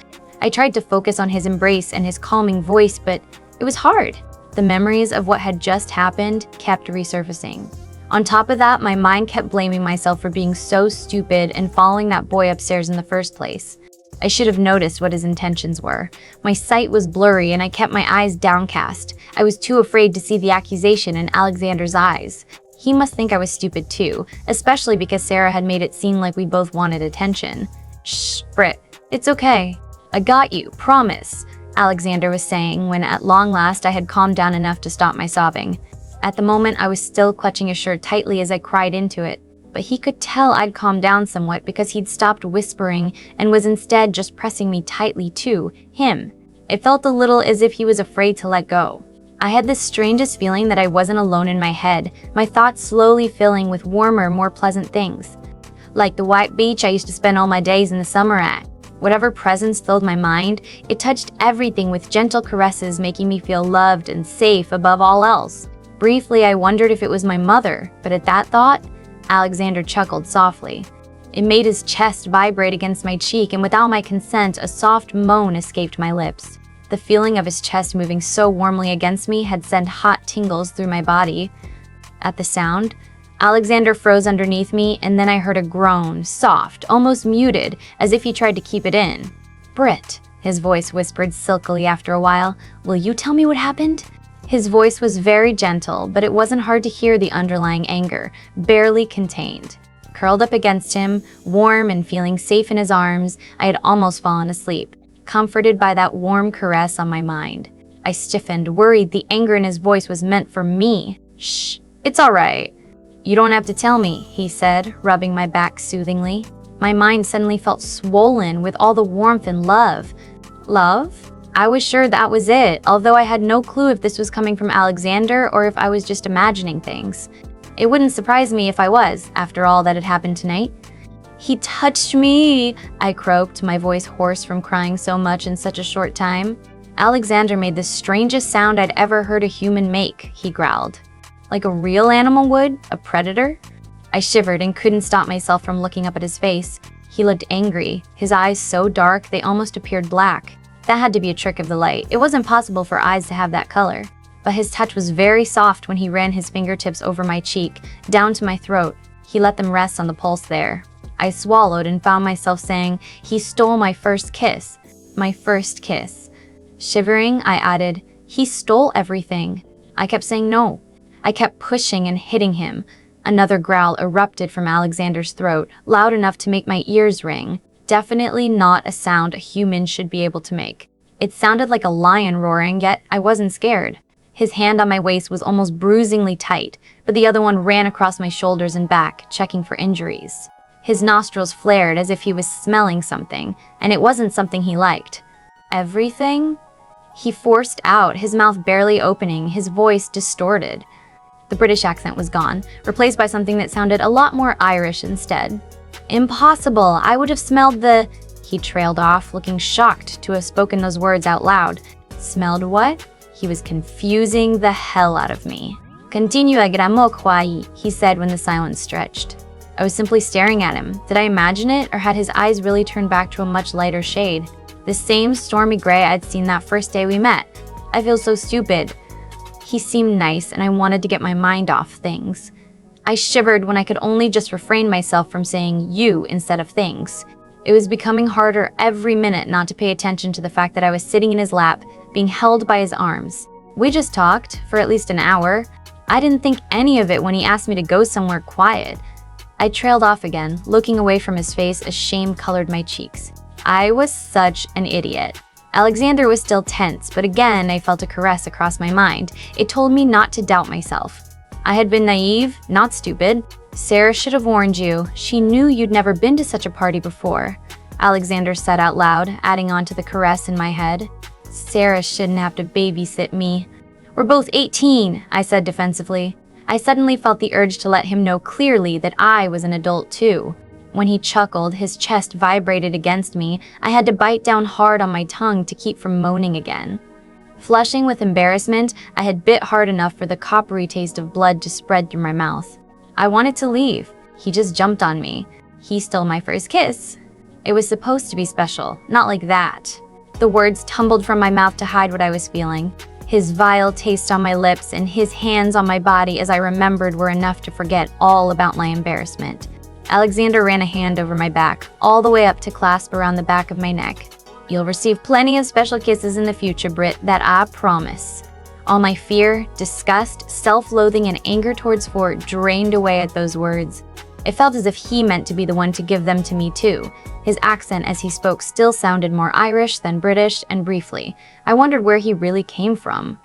I tried to focus on his embrace and his calming voice, but it was hard. The memories of what had just happened kept resurfacing. On top of that, my mind kept blaming myself for being so stupid and following that boy upstairs in the first place. I should have noticed what his intentions were. My sight was blurry and I kept my eyes downcast. I was too afraid to see the accusation in Alexander's eyes. He must think I was stupid too, especially because Sarah had made it seem like we both wanted attention. "Shh, Britt, it's okay. I got you, promise," Alexander was saying when at long last I had calmed down enough to stop my sobbing. At the moment, I was still clutching his shirt tightly as I cried into it. But he could tell I'd calmed down somewhat because he'd stopped whispering and was instead just pressing me tightly to him. It felt a little as if he was afraid to let go. I had this strangest feeling that I wasn't alone in my head, my thoughts slowly filling with warmer, more pleasant things. Like the white beach I used to spend all my days in the summer at. Whatever presence filled my mind, it touched everything with gentle caresses, making me feel loved and safe above all else. Briefly, I wondered if it was my mother, but at that thought, Alexander chuckled softly. It made his chest vibrate against my cheek, and without my consent, a soft moan escaped my lips. The feeling of his chest moving so warmly against me had sent hot tingles through my body. At the sound, Alexander froze underneath me, and then I heard a groan, soft, almost muted, as if he tried to keep it in. "Britt," his voice whispered silkily after a while, "will you tell me what happened?" His voice was very gentle, but it wasn't hard to hear the underlying anger, barely contained. Curled up against him, warm and feeling safe in his arms, I had almost fallen asleep, comforted by that warm caress on my mind. I stiffened, worried the anger in his voice was meant for me. "Shh, it's all right. You don't have to tell me," he said, rubbing my back soothingly. My mind suddenly felt swollen with all the warmth and love. Love? I was sure that was it, although I had no clue if this was coming from Alexander or if I was just imagining things. It wouldn't surprise me if I was, after all that had happened tonight. "He touched me," I croaked, my voice hoarse from crying so much in such a short time. Alexander made the strangest sound I'd ever heard a human make, he growled. Like a real animal would? A predator? I shivered and couldn't stop myself from looking up at his face. He looked angry, his eyes so dark they almost appeared black. That had to be a trick of the light. It wasn't possible for eyes to have that color. But his touch was very soft when he ran his fingertips over my cheek, down to my throat. He let them rest on the pulse there. I swallowed and found myself saying, "He stole my first kiss." My first kiss. Shivering, I added, "He stole everything." I kept saying no. I kept pushing and hitting him. Another growl erupted from Alexander's throat, loud enough to make my ears ring. Definitely not a sound a human should be able to make. It sounded like a lion roaring, yet I wasn't scared. His hand on my waist was almost bruisingly tight, but the other one ran across my shoulders and back, checking for injuries. His nostrils flared as if he was smelling something, and it wasn't something he liked. "Everything?" He forced out, his mouth barely opening, his voice distorted. The British accent was gone, replaced by something that sounded a lot more Irish instead. "Impossible, I would have smelled the..." He trailed off, looking shocked to have spoken those words out loud. Smelled what? He was confusing the hell out of me. "Continue a gramo kwai," he said when the silence stretched. I was simply staring at him. Did I imagine it, or had his eyes really turned back to a much lighter shade? The same stormy gray I'd seen that first day we met. I feel so stupid. He seemed nice, and I wanted to get my mind off things. I shivered when I could only just refrain myself from saying you instead of things. It was becoming harder every minute not to pay attention to the fact that I was sitting in his lap, being held by his arms. We just talked for at least an hour. I didn't think any of it when he asked me to go somewhere quiet. I trailed off again, looking away from his face as shame colored my cheeks. I was such an idiot. Alexander was still tense, but again I felt a caress across my mind. It told me not to doubt myself. I had been naive, not stupid. Sarah should have warned you. She knew you'd never been to such a party before, Alexander said out loud, adding on to the caress in my head. Sarah shouldn't have to babysit me. We're both 18, I said defensively. I suddenly felt the urge to let him know clearly that I was an adult too. When he chuckled, his chest vibrated against me. I had to bite down hard on my tongue to keep from moaning again. Flushing with embarrassment, I had bit hard enough for the coppery taste of blood to spread through my mouth. I wanted to leave. He just jumped on me. He stole my first kiss. It was supposed to be special, not like that. The words tumbled from my mouth to hide what I was feeling. His vile taste on my lips and his hands on my body as I remembered were enough to forget all about my embarrassment. Alexander ran a hand over my back, all the way up to clasp around the back of my neck. You'll receive plenty of special kisses in the future, Britt, that I promise. All my fear, disgust, self-loathing, and anger towards Fort drained away at those words. It felt as if he meant to be the one to give them to me too. His accent as he spoke still sounded more Irish than British, and briefly, I wondered where he really came from.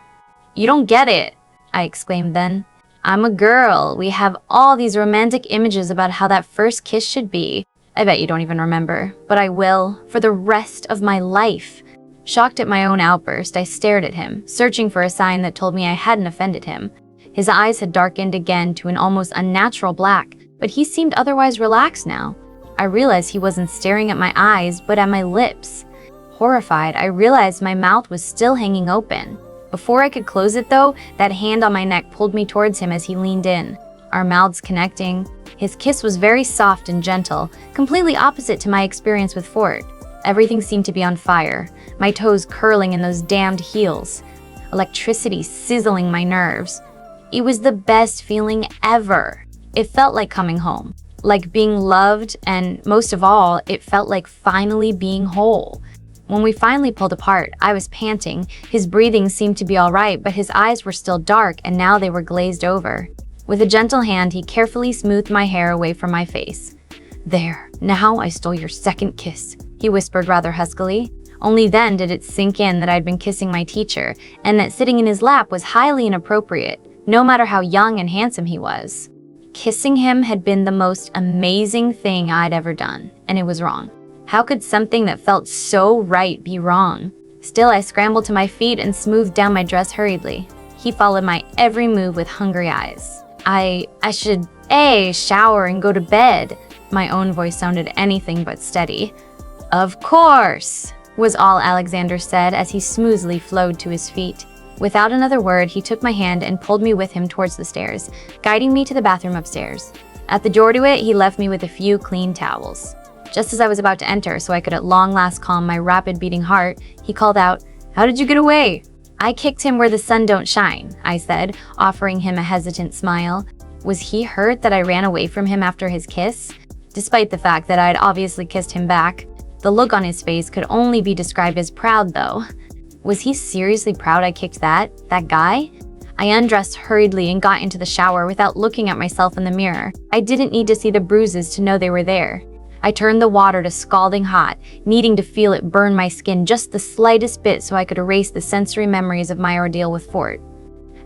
You don't get it, I exclaimed then. I'm a girl. We have all these romantic images about how that first kiss should be. I bet you don't even remember, but I will, for the rest of my life. Shocked at my own outburst, I stared at him, searching for a sign that told me I hadn't offended him. His eyes had darkened again to an almost unnatural black, but he seemed otherwise relaxed now. I realized he wasn't staring at my eyes, but at my lips. Horrified, I realized my mouth was still hanging open. Before I could close it though, that hand on my neck pulled me towards him as he leaned in, our mouths connecting. His kiss was very soft and gentle, completely opposite to my experience with Fort. Everything seemed to be on fire, my toes curling in those damned heels, electricity sizzling my nerves. It was the best feeling ever. It felt like coming home, like being loved, and most of all, it felt like finally being whole. When we finally pulled apart, I was panting. His breathing seemed to be all right, but his eyes were still dark and now they were glazed over. With a gentle hand, he carefully smoothed my hair away from my face. There, now I stole your second kiss, he whispered rather huskily. Only then did it sink in that I'd been kissing my teacher, and that sitting in his lap was highly inappropriate, no matter how young and handsome he was. Kissing him had been the most amazing thing I'd ever done, and it was wrong. How could something that felt so right be wrong? Still, I scrambled to my feet and smoothed down my dress hurriedly. He followed my every move with hungry eyes. I should, shower and go to bed. My own voice sounded anything but steady. Of course, was all Alexander said as he smoothly flowed to his feet. Without another word, he took my hand and pulled me with him towards the stairs, guiding me to the bathroom upstairs. At the door to it, he left me with a few clean towels. Just as I was about to enter, so I could at long last calm my rapid beating heart, he called out, "How did you get away?" "I kicked him where the sun don't shine," I said, offering him a hesitant smile. Was he hurt that I ran away from him after his kiss? Despite the fact that I'd obviously kissed him back, the look on his face could only be described as proud though. Was he seriously proud I kicked that guy? I undressed hurriedly and got into the shower without looking at myself in the mirror. I didn't need to see the bruises to know they were there. I turned the water to scalding hot, needing to feel it burn my skin just the slightest bit so I could erase the sensory memories of my ordeal with Fort.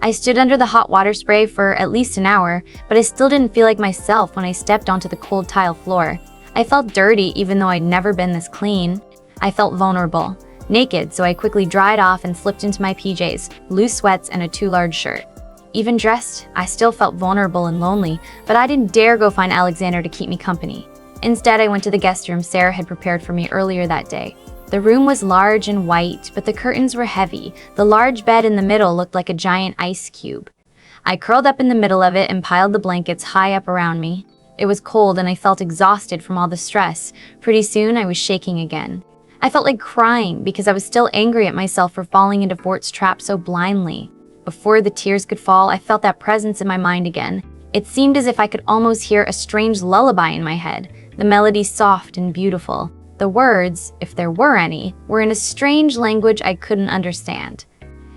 I stood under the hot water spray for at least an hour, but I still didn't feel like myself when I stepped onto the cold tile floor. I felt dirty even though I'd never been this clean. I felt vulnerable, naked, so I quickly dried off and slipped into my PJs, loose sweats, and a too large shirt. Even dressed, I still felt vulnerable and lonely, but I didn't dare go find Alexander to keep me company. Instead, I went to the guest room Sarah had prepared for me earlier that day. The room was large and white, but the curtains were heavy. The large bed in the middle looked like a giant ice cube. I curled up in the middle of it and piled the blankets high up around me. It was cold and I felt exhausted from all the stress. Pretty soon, I was shaking again. I felt like crying because I was still angry at myself for falling into Fort's trap so blindly. Before the tears could fall, I felt that presence in my mind again. It seemed as if I could almost hear a strange lullaby in my head. The melody soft and beautiful. The words, if there were any, were in a strange language I couldn't understand.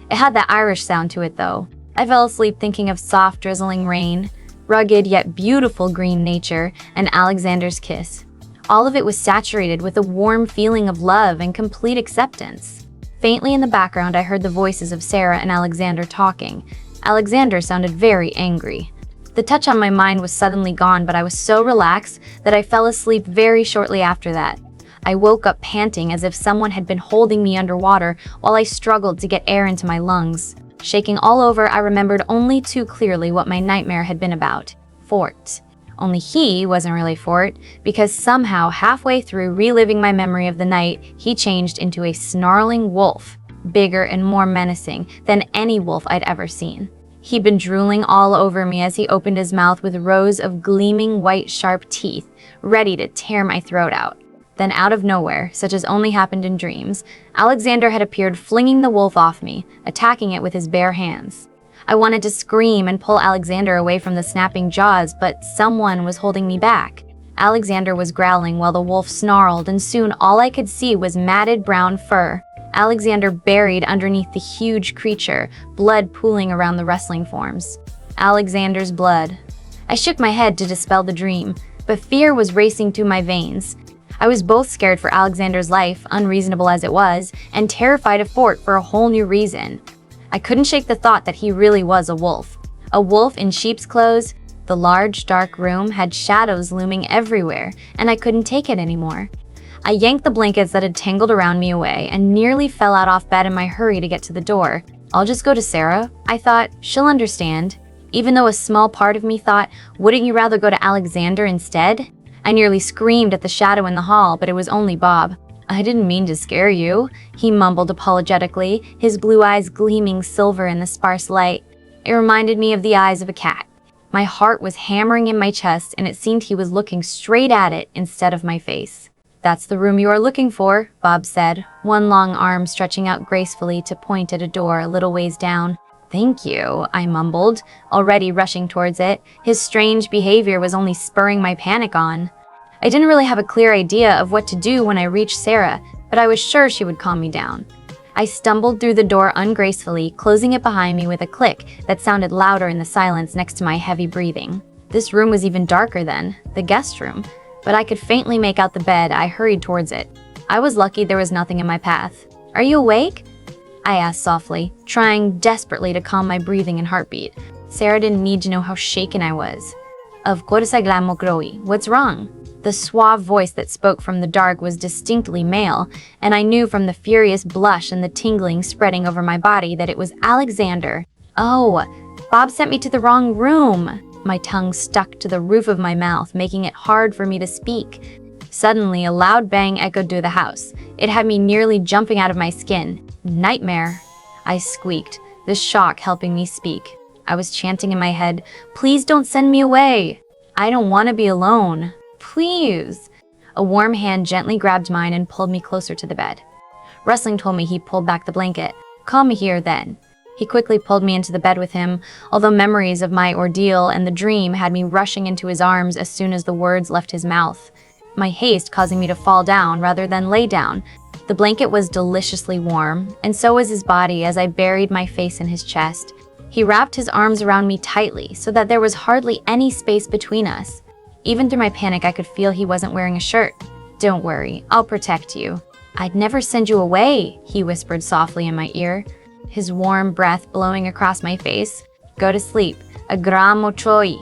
It had that Irish sound to it though. I fell asleep thinking of soft drizzling rain, rugged yet beautiful green nature, and Alexander's kiss. All of it was saturated with a warm feeling of love and complete acceptance. Faintly in the background, I heard the voices of Sarah and Alexander talking. Alexander sounded very angry. The touch on my mind was suddenly gone, but I was so relaxed that I fell asleep very shortly after that. I woke up panting as if someone had been holding me underwater while I struggled to get air into my lungs. Shaking all over, I remembered only too clearly what my nightmare had been about. Fort. Only he wasn't really Fort, because somehow halfway through reliving my memory of the night, he changed into a snarling wolf, bigger and more menacing than any wolf I'd ever seen. He'd been drooling all over me as he opened his mouth with rows of gleaming white sharp teeth, ready to tear my throat out. Then out of nowhere, such as only happened in dreams, Alexander had appeared, flinging the wolf off me, attacking it with his bare hands. I wanted to scream and pull Alexander away from the snapping jaws, but someone was holding me back. Alexander was growling while the wolf snarled, and soon all I could see was matted brown fur. Alexander buried underneath the huge creature, blood pooling around the wrestling forms. Alexander's blood. I shook my head to dispel the dream, but fear was racing through my veins. I was both scared for Alexander's life, unreasonable as it was, and terrified of Fort for a whole new reason. I couldn't shake the thought that he really was a wolf. A wolf in sheep's clothes. The large, dark room had shadows looming everywhere, and I couldn't take it anymore. I yanked the blankets that had tangled around me away and nearly fell out off bed in my hurry to get to the door. I'll just go to Sarah, I thought. She'll understand. Even though a small part of me thought, wouldn't you rather go to Alexander instead? I nearly screamed at the shadow in the hall, but it was only Bob. I didn't mean to scare you, he mumbled apologetically, his blue eyes gleaming silver in the sparse light. It reminded me of the eyes of a cat. My heart was hammering in my chest, and it seemed he was looking straight at it instead of my face. That's the room you are looking for, Bob said, one long arm stretching out gracefully to point at a door a little ways down. Thank you, I mumbled, already rushing towards it. His strange behavior was only spurring my panic on. I didn't really have a clear idea of what to do when I reached Sarah, but I was sure she would calm me down. I stumbled through the door ungracefully, closing it behind me with a click that sounded louder in the silence next to my heavy breathing. This room was even darker then, the guest room, but I could faintly make out the bed. I hurried towards it. I was lucky there was nothing in my path. Are you awake? I asked softly, trying desperately to calm my breathing and heartbeat. Sarah didn't need to know how shaken I was. Of course I glamo growy. What's wrong? The suave voice that spoke from the dark was distinctly male, and I knew from the furious blush and the tingling spreading over my body that it was Alexander. Oh, Bob sent me to the wrong room. My tongue stuck to the roof of my mouth, making it hard for me to speak. Suddenly, a loud bang echoed through the house. It had me nearly jumping out of my skin. Nightmare, I squeaked, the shock helping me speak. I was chanting in my head, please don't send me away. I don't want to be alone. Please. A warm hand gently grabbed mine and pulled me closer to the bed. Rustling told me he pulled back the blanket. Call me here then. He quickly pulled me into the bed with him, although memories of my ordeal and the dream had me rushing into his arms as soon as the words left his mouth. My haste causing me to fall down rather than lay down. The blanket was deliciously warm, and so was his body as I buried my face in his chest. He wrapped his arms around me tightly so that there was hardly any space between us. Even through my panic, I could feel he wasn't wearing a shirt. Don't worry, I'll protect you. I'd never send you away, he whispered softly in my ear, his warm breath blowing across my face. Go to sleep. Agramo choi.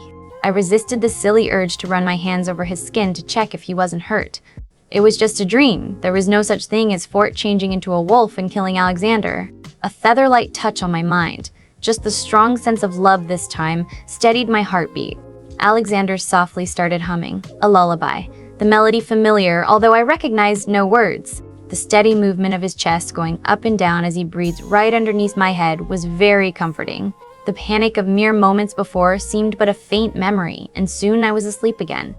I resisted the silly urge to run my hands over his skin to check if he wasn't hurt. It was just a dream. There was no such thing as Fort changing into a wolf and killing Alexander. A feather-light touch on my mind. Just the strong sense of love this time steadied my heartbeat. Alexander softly started humming, a lullaby. The melody familiar, although I recognized no words. The steady movement of his chest going up and down as he breathed right underneath my head was very comforting. The panic of mere moments before seemed but a faint memory, and soon I was asleep again.